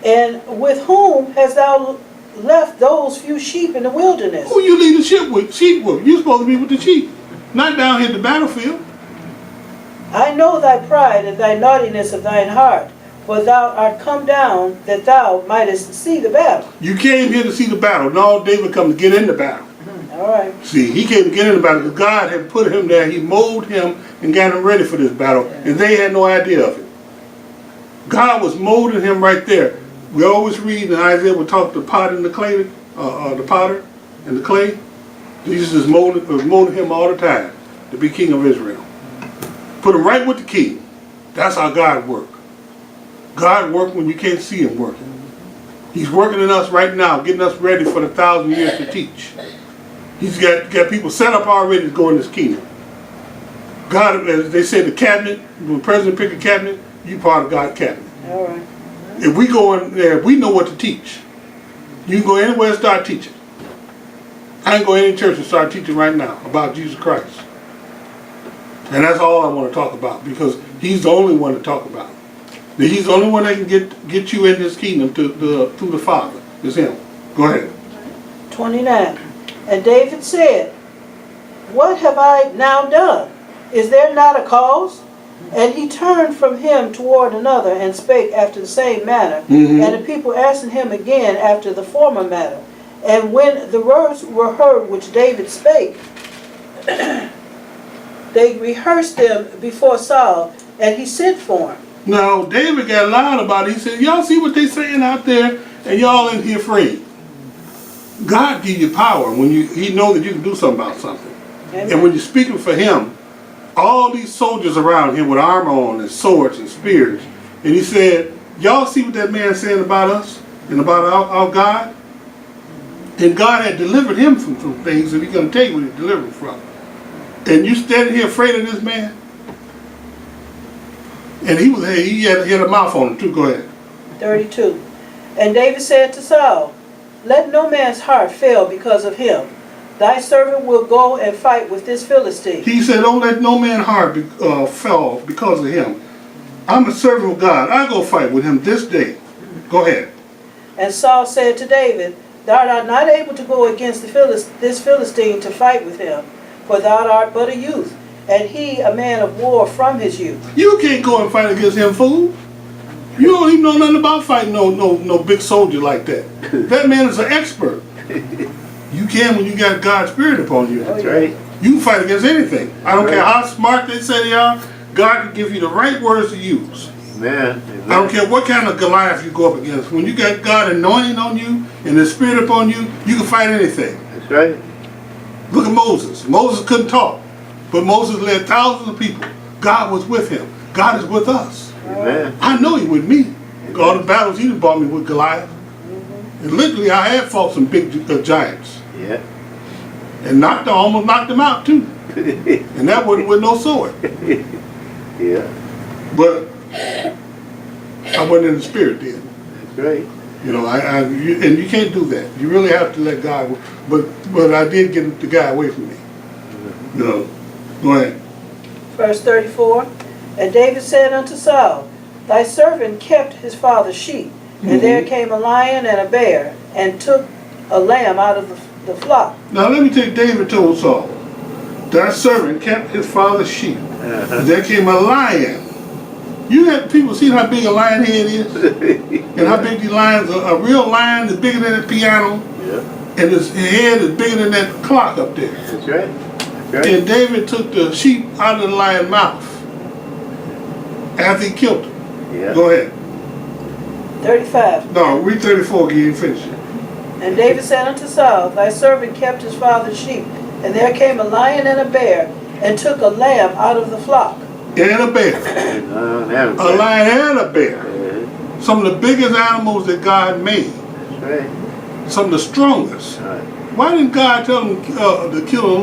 Speaker 2: And with whom hast thou left those few sheep in the wilderness?
Speaker 1: Who you lead the sheep with? You're supposed to be with the sheep, not down here at the battlefield.
Speaker 2: I know thy pride and thy naughtiness of thine heart, for thou art come down that thou mightest see the battle.
Speaker 1: You came here to see the battle. No, David come to get in the battle.
Speaker 2: All right.
Speaker 1: See, he came to get in the battle because God had put him there. He molded him and got him ready for this battle, and they had no idea of it. God was molding him right there. We always read in Isaiah, we talk the pot and the clay, the potter and the clay. Jesus is molding him all the time to be king of Israel. Put him right with the king. That's how God works. God works when you can't see him working. He's working in us right now, getting us ready for the 1,000 years to teach. He's got people set up already to go in this kingdom. God, as they say, the cabinet, when the president pick a cabinet, you part of God's cabinet.
Speaker 2: All right.
Speaker 1: If we go in there, we know what to teach. You can go anywhere and start teaching. I can go to any church and start teaching right now about Jesus Christ. And that's all I want to talk about, because he's the only one to talk about. He's the only one that can get you in this kingdom through the Father. It's him. Go ahead.
Speaker 2: 29. And David said, what have I now done? Is there not a cause? And he turned from him toward another and spake after the same manner.
Speaker 1: Mm-hmm.
Speaker 2: And the people answered him again after the former manner. And when the words were heard which David spake, they rehearsed them before Saul, and he sent for him.
Speaker 1: Now, David got loud about it. He said, y'all see what they saying out there, and y'all in here afraid. God give you power when he know that you can do something about something.
Speaker 2: Amen.
Speaker 1: And when you're speaking for him, all these soldiers around him with armor on and swords and spears, and he said, y'all see what that man saying about us and about our God? And God had delivered him from some things, and he's going to tell you what he delivered him from. And you standing here afraid of this man? And he had a mouth on him too. Go ahead.
Speaker 2: 32. And David said to Saul, let no man's heart fail because of him. Thy servant will go and fight with this Philistine.
Speaker 1: He said, don't let no man's heart fall because of him. I'm a servant of God. I go fight with him this day. Go ahead.
Speaker 2: And Saul said to David, thou art not able to go against this Philistine to fight with him, for thou art but a youth, and he a man of war from his youth.
Speaker 1: You can't go and fight against him, fool. You don't even know nothing about fighting no big soldier like that. That man is an expert. You can when you got God's Spirit upon you.
Speaker 3: That's right.
Speaker 1: You can fight against anything. I don't care how smart they say they are. God can give you the right words to use.
Speaker 3: Amen.
Speaker 1: I don't care what kind of Goliath you go up against. When you got God anointing on you and the Spirit upon you, you can fight anything.
Speaker 3: That's right.
Speaker 1: Look at Moses. Moses couldn't talk, but Moses led thousands of people. God was with him. God is with us.
Speaker 3: Amen.
Speaker 1: I know he with me. All the battles he brought me with Goliath. And literally I had fought some big giants.
Speaker 3: Yeah.
Speaker 1: And almost knocked them out too. And that wasn't with no sword.
Speaker 3: Yeah.
Speaker 1: But I wasn't in the spirit then.
Speaker 3: That's right.
Speaker 1: You know, and you can't do that. You really have to let God. But I did get the guy away from me. You know, go ahead.
Speaker 2: Verse 34. And David said unto Saul, thy servant kept his father's sheep, and there came a lion and a bear, and took a lamb out of the flock.
Speaker 1: Now let me tell you, David told Saul, thy servant kept his father's sheep. And there came a lion. You have people seen how big a lion head is? And how big these lions are. A real lion is bigger than a piano.
Speaker 3: Yeah.
Speaker 1: And his head is bigger than that clock up there.
Speaker 3: That's right. That's right.
Speaker 1: And David took the sheep out of the lion's mouth after he killed him.
Speaker 3: Yeah.
Speaker 1: Go ahead.
Speaker 2: 35.
Speaker 1: No, read 34 again, finish it.
Speaker 2: And David said unto Saul, thy servant kept his father's sheep, and there came a lion and a bear, and took a lamb out of the flock.
Speaker 1: And a bear. A lion and a bear.
Speaker 3: Yeah.
Speaker 1: Some of the biggest animals that God made.
Speaker 3: That's right.
Speaker 1: Some of the strongest.
Speaker 3: Right.
Speaker 1: Why didn't God tell him to kill a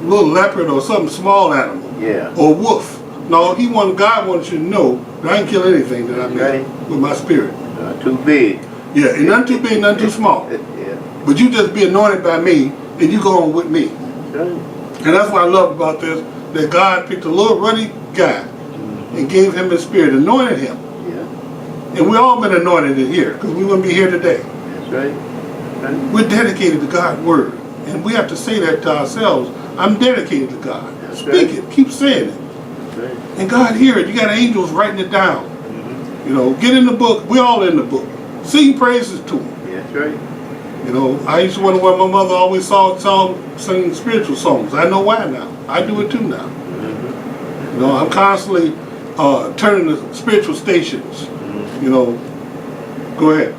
Speaker 1: little leopard or some small animal?
Speaker 3: Yeah.
Speaker 1: Or wolf? No, God wanted you to know that I can kill anything that I make with my spirit.
Speaker 3: Not too big.
Speaker 1: Yeah, and none too big, none too small.
Speaker 3: Yeah.
Speaker 1: But you just be anointed by me, and you go on with me.
Speaker 3: That's right.
Speaker 1: And that's what I love about this, that God picked a little ruddy guy and gave him his spirit, anointed him.
Speaker 3: Yeah.
Speaker 1: And we all been anointed in here because we wouldn't be here today.
Speaker 3: That's right.
Speaker 1: We're dedicated to God's word. And we have to say that to ourselves. I'm dedicated to God.
Speaker 3: That's
Speaker 1: Speak
Speaker 3: right.
Speaker 1: it. Keep saying it.
Speaker 3: That's right.
Speaker 1: And God hear it. You got angels writing it down. You know, get in the book. We're all in the book. Sing praises to him.
Speaker 3: That's right.
Speaker 1: You know, I used to wonder why my mother always sing spiritual songs. I know why now. I do it too now. You know, I'm constantly turning to spiritual stations. You know, go ahead.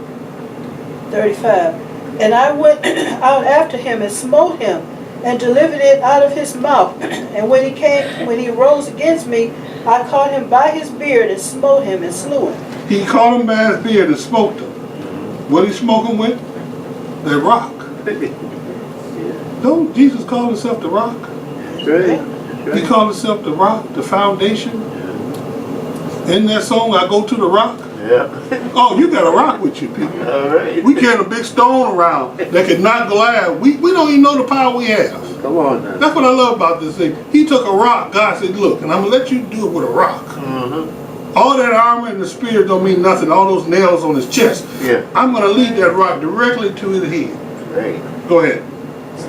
Speaker 2: 35. And I went out after him and smote him and delivered it out of his mouth. And when he rose against me, I caught him by his beard and smote him and slew him.
Speaker 1: He caught him by his beard and smoked him. What did he smoke him with? The rock. Don't Jesus call himself the rock?
Speaker 3: That's right. That's right.
Speaker 1: He called himself the rock, the foundation. In that song, I go to the rock.
Speaker 3: Yeah.
Speaker 1: Oh, you got a rock with you, people.
Speaker 3: All right.
Speaker 1: We carrying a big stone around that can knock Goliath. We don't even know the power we have.
Speaker 3: Come on now.
Speaker 1: That's what I love about this thing. He took a rock. God said, look, and I'm going to let you do it with a rock. All that armor and the spear don't mean nothing. All those nails on his chest.
Speaker 3: Yeah.
Speaker 1: I'm going to lead that rock directly to his head.
Speaker 3: Right.
Speaker 1: Go ahead.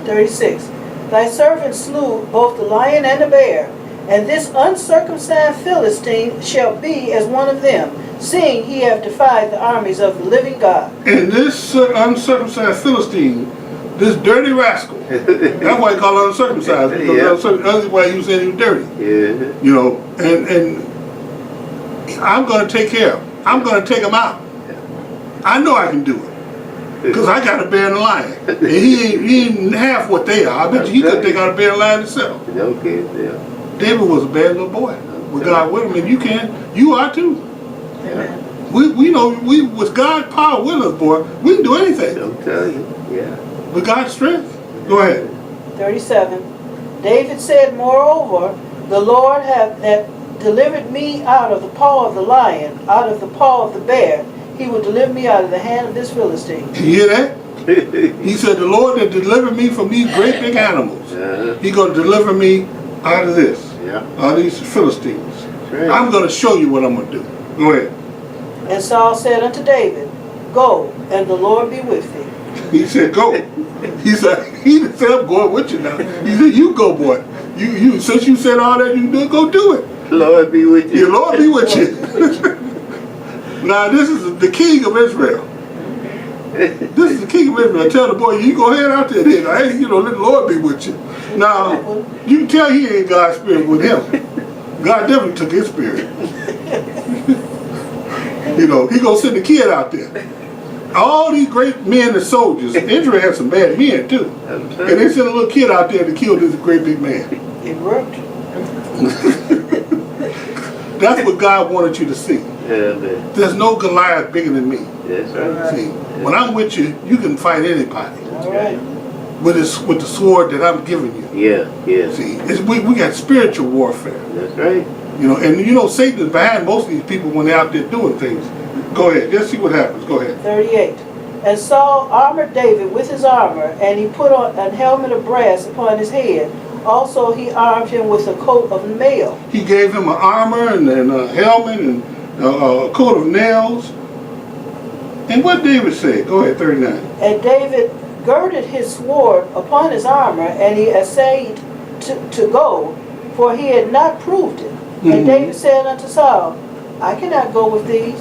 Speaker 2: 36. Thy servant slew both the lion and the bear, and this uncircumcised Philistine shall be as one of them, seeing he have defied the armies of the living God.
Speaker 1: And this uncircumcised Philistine, this dirty rascal, that's why he called him uncircumcised, because that's why he was saying he was dirty.
Speaker 3: Yeah.
Speaker 1: You know, and I'm going to take care of him. I'm going to take him out. I know I can do it. Because I got a bear and a lion. And he ain't half what they are. I bet you he could take out a bear and a lion himself.
Speaker 3: Okay, yeah.
Speaker 1: David was a bad little boy. With God with him, and you can. You are too.
Speaker 2: Amen.
Speaker 1: We know, with God's power with us, boy, we can do anything.
Speaker 3: I'll tell you, yeah.
Speaker 1: With God's strength. Go ahead.
Speaker 2: 37. David said, moreover, the Lord hath that delivered me out of the paw of the lion, out of the paw of the bear. He will deliver me out of the hand of this Philistine.
Speaker 1: You hear that? He said, the Lord that delivered me from these great big animals, He's going to deliver me out of this, out of these Philistines.
Speaker 3: Right.
Speaker 1: I'm going to show you what I'm going to do. Go ahead.
Speaker 2: And Saul said unto David, go, and the Lord be with thee.
Speaker 1: He said, go. He said, I'm going with you now. He said, you go, boy. You since you said all that you do, go do it.
Speaker 3: Lord be with you.
Speaker 1: Your Lord be with you. Now this is the king of Israel. This is the king of Israel. Tell the boy, you go ahead out there. Then. Hey, you know, let the Lord be with you. Now, you can tell he ain't God's spirit with him. God definitely took his spirit. You know, he gonna send the kid out there. All these great men and soldiers, Israel had some bad men too. And they sent a little kid out there to kill this great big man.
Speaker 2: It worked.
Speaker 1: That's what God wanted you to see.
Speaker 3: Yeah, man.
Speaker 1: There's no Goliath bigger than me.
Speaker 3: That's right.
Speaker 1: See, when I'm with you, you can fight anybody.
Speaker 2: All right.
Speaker 1: With the sword that I'm giving you.
Speaker 3: Yeah, yeah.
Speaker 1: See, we got spiritual warfare.
Speaker 3: That's right.
Speaker 1: You know, and you know Satan is behind most of these people when they're out there doing things. Go ahead, let's see what happens. Go ahead.
Speaker 2: 38. And Saul armored David with his armor, and he put on a helmet of brass upon his head. Also he armed him with a coat of mail.
Speaker 1: He gave him an armor and a helmet and a coat of nails. And what David said, go ahead, 39.
Speaker 2: And David girded his sword upon his armor, and he essayed to go, for he had not proved it. And David said unto Saul, I cannot go with these,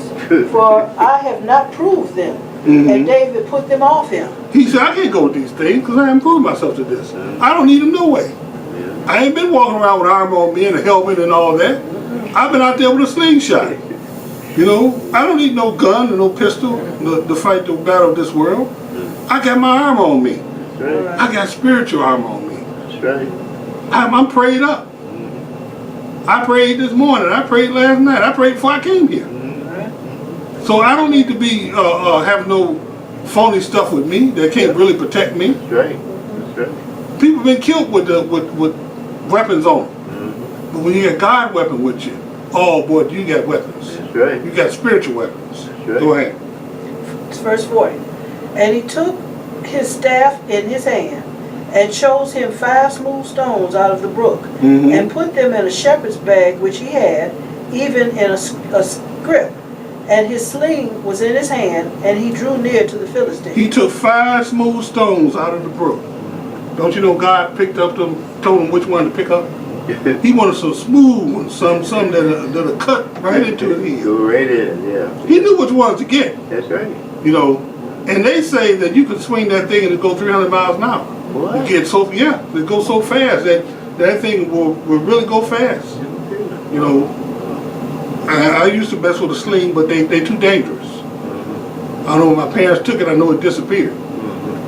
Speaker 2: for I have not proved them. And David put them off him.
Speaker 1: He said, I can't go with these things because I haven't proved myself to this. I don't need them no way. I ain't been walking around with armor on me and a helmet and all that. I've been out there with a slingshot. You know, I don't need no gun or no pistol to fight the battle of this world. I got my armor on me.
Speaker 3: Right.
Speaker 1: I got spiritual armor on me.
Speaker 3: That's right.
Speaker 1: I'm prayed up. I prayed this morning. I prayed last night. I prayed before I came here. So I don't need to be have no phony stuff with me that can't really protect me.
Speaker 3: That's right. That's right.
Speaker 1: People been killed with weapons on them. But when you got God weapon with you, oh boy, you got weapons.
Speaker 3: That's right.
Speaker 1: You got spiritual weapons.
Speaker 3: That's right.
Speaker 1: Go ahead.
Speaker 2: It's verse 40. And he took his staff in his hand, and chose him 5 smooth stones out of the brook, and put them in a shepherd's bag which he had, even in a scrip, and his sling was in his hand, and he drew near to the Philistine.
Speaker 1: He took 5 smooth stones out of the brook. Don't you know God picked up them, told him which one to pick up? He wanted some smooth ones, some that'll cut right into his heel.
Speaker 3: Go right in, yeah.
Speaker 1: He knew which ones to get,
Speaker 3: That's right.
Speaker 1: you know. And they say that you could swing that thing and it go 300 miles an hour.
Speaker 3: What?
Speaker 1: You get so, yeah, it goes so fast that thing will really go fast. You know, I used to mess with a sling, but they too dangerous. I know when my parents took it, I know it disappeared.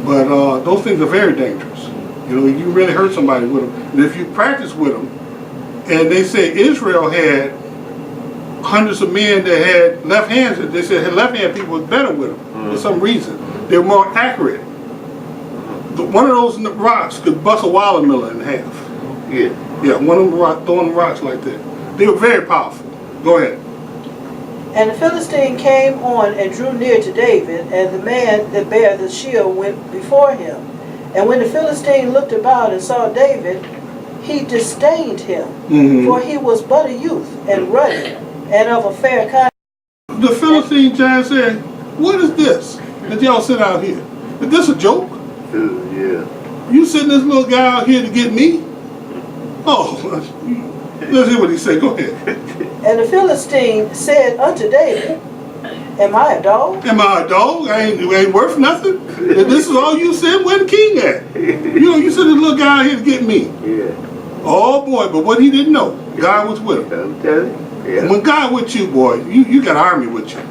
Speaker 1: But those things are very dangerous. You know, you really hurt somebody with them. And if you practice with them, and they say Israel had hundreds of men that had left hands, they said left hand people was better with them for some reason. They were more accurate. One of those rocks could bust a watermelon in half.
Speaker 3: Yeah.
Speaker 1: Yeah, one of them throwing rocks like that. They were very powerful. Go ahead.
Speaker 2: And the Philistine came on and drew near to David, and the man that bare the shield went before him. And when the Philistine looked about and saw David, he disdained him, for he was but a youth, and ruddy, and of a fair kind.
Speaker 1: The Philistine giant said, "What is this that y'all sit out here? Is this a joke?
Speaker 3: Yeah.
Speaker 1: You sending this little guy out here to get me?" Oh, let's hear what he said. Go ahead.
Speaker 2: And the Philistine said unto David, Am I a dog?
Speaker 1: Am I a dog? I ain't worth nothing. If this is all you said, where the king at? You know, you sent this little guy out here to get me.
Speaker 3: Yeah.
Speaker 1: Oh boy, but what he didn't know, God was with him.
Speaker 3: I'm telling you. Yeah.
Speaker 1: When God with you, boy, you got an army with you.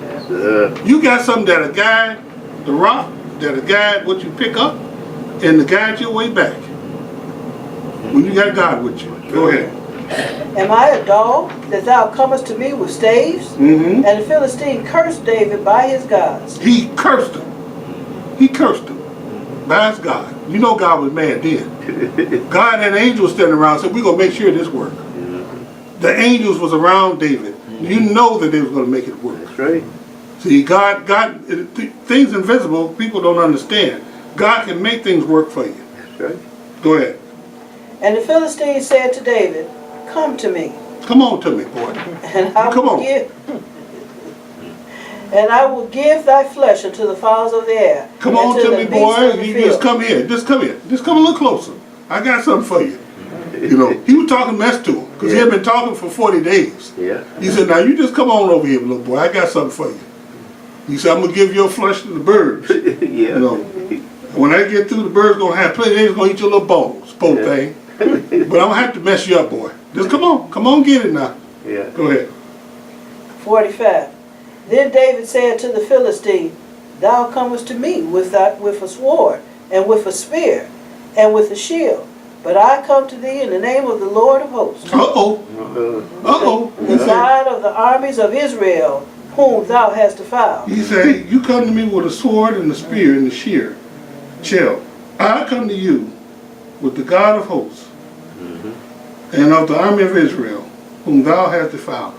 Speaker 1: You got something that'll guide the rock, that'll guide what you pick up, and to guide your way back. When you got God with you. Go ahead.
Speaker 2: Am I a dog that thou comest to me with staves? And the Philistine cursed David by his gods.
Speaker 1: He cursed him. He cursed him by his God. You know God was mad then. God and angels standing around said, we're going to make sure this works. The angels was around David. You know that they was going to make it work.
Speaker 3: That's right.
Speaker 1: See, God, things invisible, people don't understand. God can make things work for you.
Speaker 3: That's right.
Speaker 1: Go ahead.
Speaker 2: And the Philistine said to David, Come to me,
Speaker 1: Come on to me, boy.
Speaker 2: and I
Speaker 1: Come
Speaker 2: will
Speaker 1: on.
Speaker 2: give thy flesh unto the fowls of the air.
Speaker 1: Come
Speaker 2: and
Speaker 1: on to
Speaker 2: the
Speaker 1: me,
Speaker 2: beasts
Speaker 1: boy.
Speaker 2: of the
Speaker 1: You
Speaker 2: field."
Speaker 1: just come here. Just come here. Just come a little closer. I got something for you. You know, he was talking mess to him because he had been talking for 40 days.
Speaker 3: Yeah.
Speaker 1: He said, now you just come on over here, little boy. I got something for you. He said, I'm going to give your flesh to the birds.
Speaker 3: Yeah.
Speaker 1: You know, when I get through, the birds going to have plenty. They're going to eat your little bones, poor thing. But I'm going to have to mess you up, boy. Just come on. Come on, get it now.
Speaker 3: Yeah.
Speaker 1: Go ahead.
Speaker 2: 45. Then David said to the Philistine, Thou comest to me with a sword, and with a spear, and with a shield. But I come to thee in the name of the Lord of hosts, the God of the armies of Israel, whom thou hast defiled.
Speaker 1: He said, you come to me with a sword and a spear and a shell. I come to you with the God of hosts and of the army of Israel, whom thou hast defiled.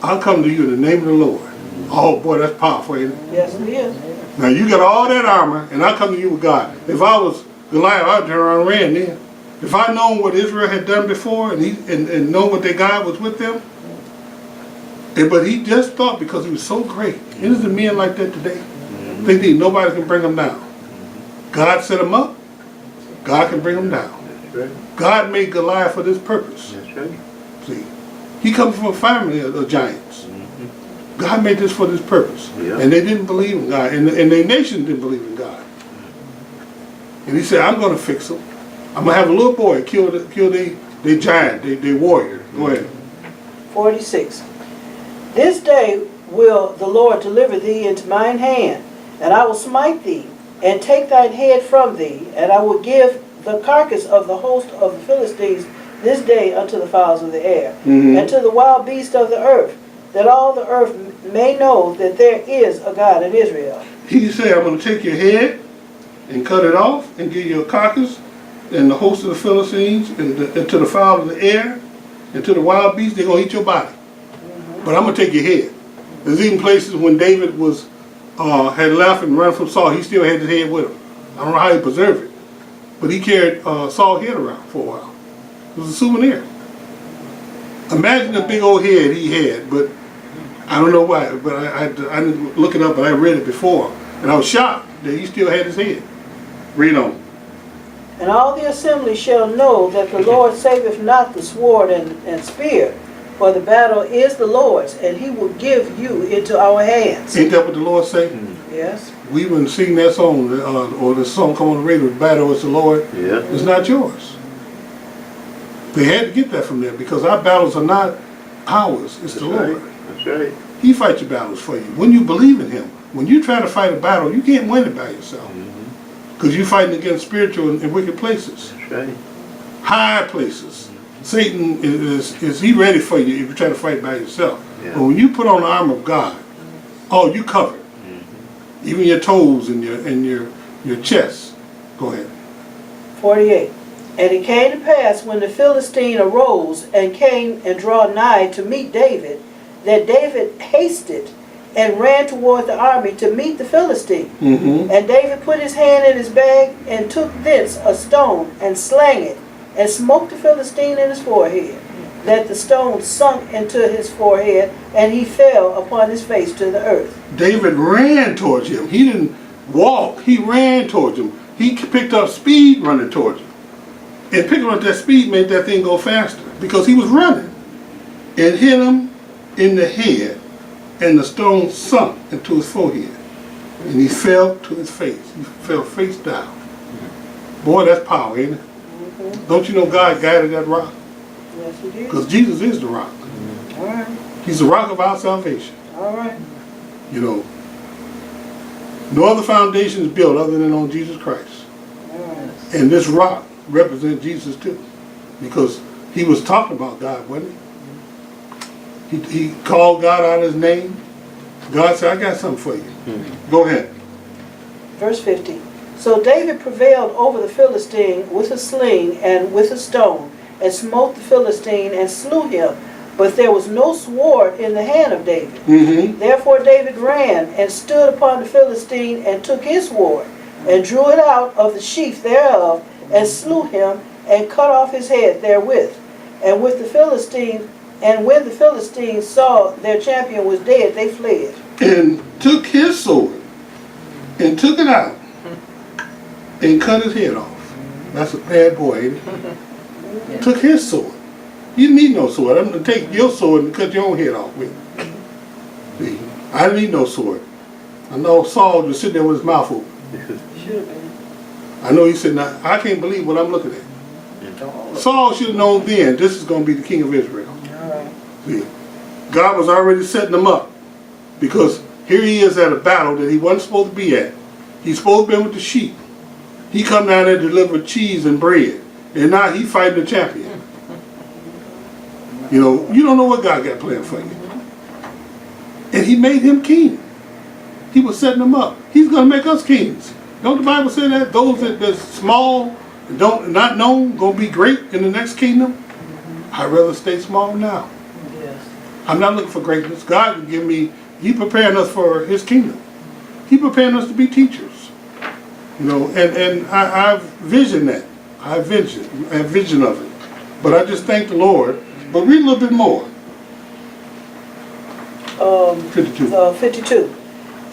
Speaker 1: I'll come to you in the name of the Lord. Oh boy, that's powerful, ain't it?
Speaker 2: Yes, it is.
Speaker 1: Now you got all that armor, and I come to you with God. If I was Goliath, I'd turn around and ran then. If I'd known what Israel had done before, and known what their God was with them, but he just thought because he was so great. Isn't men like that today? They think nobody can bring them down. God set them up. God can bring them down.
Speaker 3: That's right.
Speaker 1: God made Goliath for this purpose.
Speaker 3: That's right.
Speaker 1: See, he comes from a family of giants. God made this for this purpose.
Speaker 3: Yeah.
Speaker 1: And they didn't believe in God. And their nation didn't believe in God. And he said, I'm going to fix them. I'm going to have a little boy kill the giant, the warrior. Go ahead.
Speaker 2: 46. This day will the Lord deliver thee into mine hand, and I will smite thee, and take thine head from thee, and I will give the carcass of the host of the Philistines this day unto the fowls of the air, and to the wild beasts of the earth, that all the earth may know that there is a God in Israel.
Speaker 1: He said, I'm going to take your head and cut it off and give you a carcass and the host of the Philistines and to the fowl of the air and to the wild beasts. They're going to eat your body. But I'm going to take your head. There's even places when David had left and run from Saul, he still had his head with him. I don't know how he preserved it. But he carried Saul's head around for a while. It was a souvenir. Imagine the big old head he had, but I don't know why, but I didn't look it up, but I read it before, and I was shocked that he still had his head. Read on.
Speaker 2: And all the assembly shall know that the Lord saveth not the sword and spear, for the battle is the Lord's, and he will give you into our hands.
Speaker 1: Ain't that what the Lord say?
Speaker 2: Yes.
Speaker 1: We even sing that song, or the song come on the radio, the battle is the Lord.
Speaker 3: Yeah.
Speaker 1: It's not yours. They had to get that from there, because our battles are not ours, it's the Lord.
Speaker 3: That's right.
Speaker 1: He fights your battles for you. When you believe in him, when you try to fight a battle, you can't win it by yourself. Because you're fighting against spiritual and wicked places.
Speaker 3: That's right.
Speaker 1: High places. Satan is he ready for you if you try to fight by yourself.
Speaker 3: Yeah.
Speaker 1: But when you put on the armor of God, oh, you covered. Even your toes and your chest. Go ahead.
Speaker 2: 48. And it came to pass when the Philistine arose and came and drew nigh to meet David, that David hasted and ran toward the army to meet the Philistine. And David put his hand in his bag and took thence a stone and slang it and smote the Philistine in his forehead, that the stone sunk into his forehead, and he fell upon his face to the earth.
Speaker 1: David ran towards him. He didn't walk. He ran towards him. He picked up speed running towards him. And picking up that speed made that thing go faster because he was running. It hit him in the head, and the stone sunk into his forehead. And he fell to his face. He fell face down. Boy, that's power, ain't it? Don't you know God guided that rock?
Speaker 2: Yes, he did.
Speaker 1: Because Jesus is the rock.
Speaker 2: All right.
Speaker 1: He's the rock of our salvation.
Speaker 2: All right.
Speaker 1: You know, no other foundation is built other than on Jesus Christ.
Speaker 2: All right.
Speaker 1: And this rock represents Jesus too. Because he was talking about God, wasn't he? He called God out of his name. God said, I got something for you. Go ahead.
Speaker 2: Verse 50. So David prevailed over the Philistine with a sling and with a stone, and smote the Philistine and slew him. But there was no sword in the hand of David. Therefore David ran and stood upon the Philistine and took his sword and drew it out of the sheath thereof and slew him and cut off his head therewith. And when the Philistines saw their champion was dead, they fled.
Speaker 1: And took his sword and took it out and cut his head off. That's a bad boy, ain't it? Took his sword. You didn't need no sword. I'm going to take your sword and cut your own head off with it. See, I didn't need no sword. I know Saul was sitting there with his mouth open.
Speaker 2: Should have been.
Speaker 1: I know he said, now, I can't believe what I'm looking at. Saul should have known then this is going to be the king of Israel.
Speaker 2: All right.
Speaker 1: See, God was already setting him up because here he is at a battle that he wasn't supposed to be at. He's supposed to be with the sheep. He come down there to deliver cheese and bread, and now he fighting the champion. You know, you don't know what God got planned for you. And he made him king. He was setting him up. He's going to make us kings. Don't the Bible say that? Those that's small, not known, going to be great in the next kingdom? I'd rather stay small now.
Speaker 2: Yes.
Speaker 1: I'm not looking for greatness. God will give me, he preparing us for his kingdom. He preparing us to be teachers. You know, and I've visioned that. I have vision of it. But I just thank the Lord. But read a little bit more. 52.
Speaker 2: 52.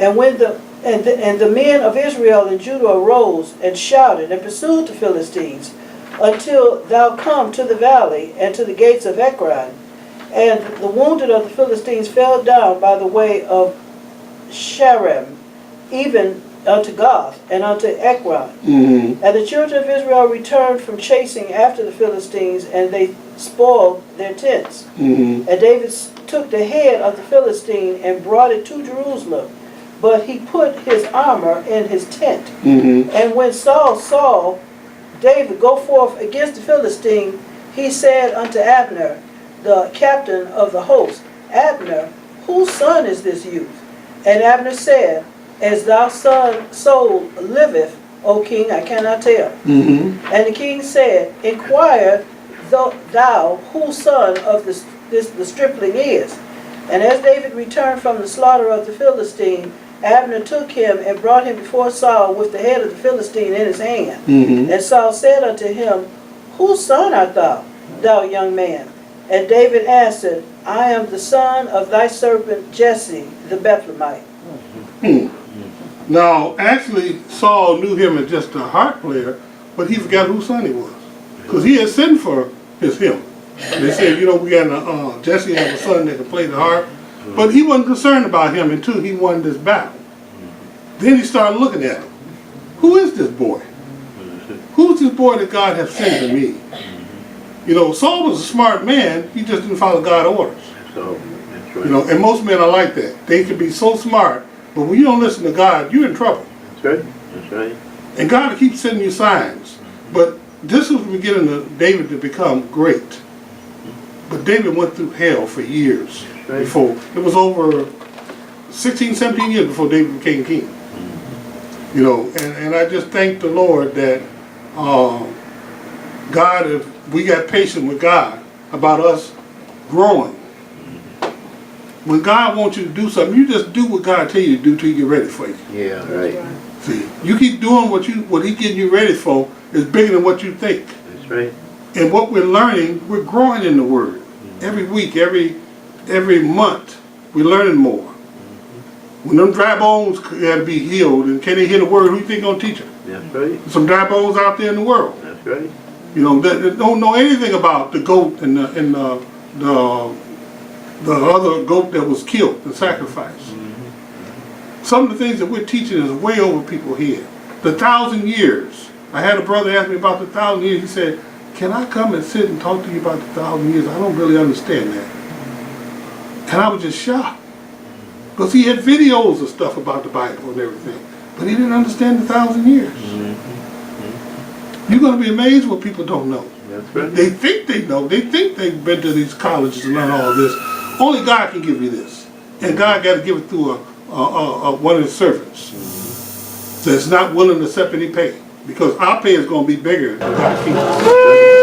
Speaker 2: And when the men of Israel and Judah arose and shouted and pursued the Philistines until thou come to the valley and to the gates of Ekron. And the wounded of the Philistines fell down by the way of Sharem, even unto Gath and unto Ekron. And the children of Israel returned from chasing after the Philistines, and they spoiled their tents. And David took the head of the Philistine and brought it to Jerusalem, but he put his armor in his tent. And when Saul saw David go forth against the Philistine, he said unto Abner, the captain of the host, Abner, whose son is this youth? And Abner said, as thy soul liveth, O king, I cannot tell. And the king said, inquire thou whose son of the stripling is. And as David returned from the slaughter of the Philistine, Abner took him and brought him before Saul with the head of the Philistine in his hand. And Saul said unto him, whose son art thou, thou young man? And David answered, I am the son of thy servant Jesse, the Bethlehemite.
Speaker 1: Now, actually, Saul knew him as just a harp player, but he forgot whose son he was. Because he had sent for his hymn. They said, you know, we got Jesse had a son that could play the harp, but he wasn't concerned about him until he won this battle. Then he started looking at him. Who is this boy? Who's this boy that God has sent to me? You know, Saul was a smart man, he just didn't follow God's orders.
Speaker 3: So, that's right.
Speaker 1: You know, and most men are like that. They can be so smart, but when you don't listen to God, you're in trouble.
Speaker 3: That's right. That's right.
Speaker 1: And God keeps sending you signs. But this was the beginning of David to become great. But David went through hell for years before. It was over 16, 17 years before David became king. You know, and I just thank the Lord that God, if we got patient with God about us growing. When God wants you to do something, you just do what God tells you to do till you get ready for you.
Speaker 3: Yeah, right.
Speaker 1: See, you keep doing what He getting you ready for is bigger than what you think.
Speaker 3: That's right.
Speaker 1: And what we're learning, we're growing in the Word. Every week, every month, we're learning more. When them dry bones got to be healed, and can they hear the Word? Who you think gonna teach them?
Speaker 3: That's right.
Speaker 1: Some dry bones out there in the world.
Speaker 3: That's right.
Speaker 1: You know, that don't know anything about the goat and the other goat that was killed and sacrificed. Some of the things that we're teaching is way over people's head. The 1,000 years. I had a brother ask me about the 1,000 years. He said, can I come and sit and talk to you about the 1,000 years? I don't really understand that. And I was just shocked. Because he had videos of stuff about the Bible and everything. But he didn't understand the 1,000 years. You're going to be amazed what people don't know.
Speaker 3: That's right.
Speaker 1: They think they know. They think they've been to these colleges and learned all this. Only God can give you this. And God got to give it through one of His servants that's not willing to accept any pay. Because our pay is going to be bigger than God's kingdom.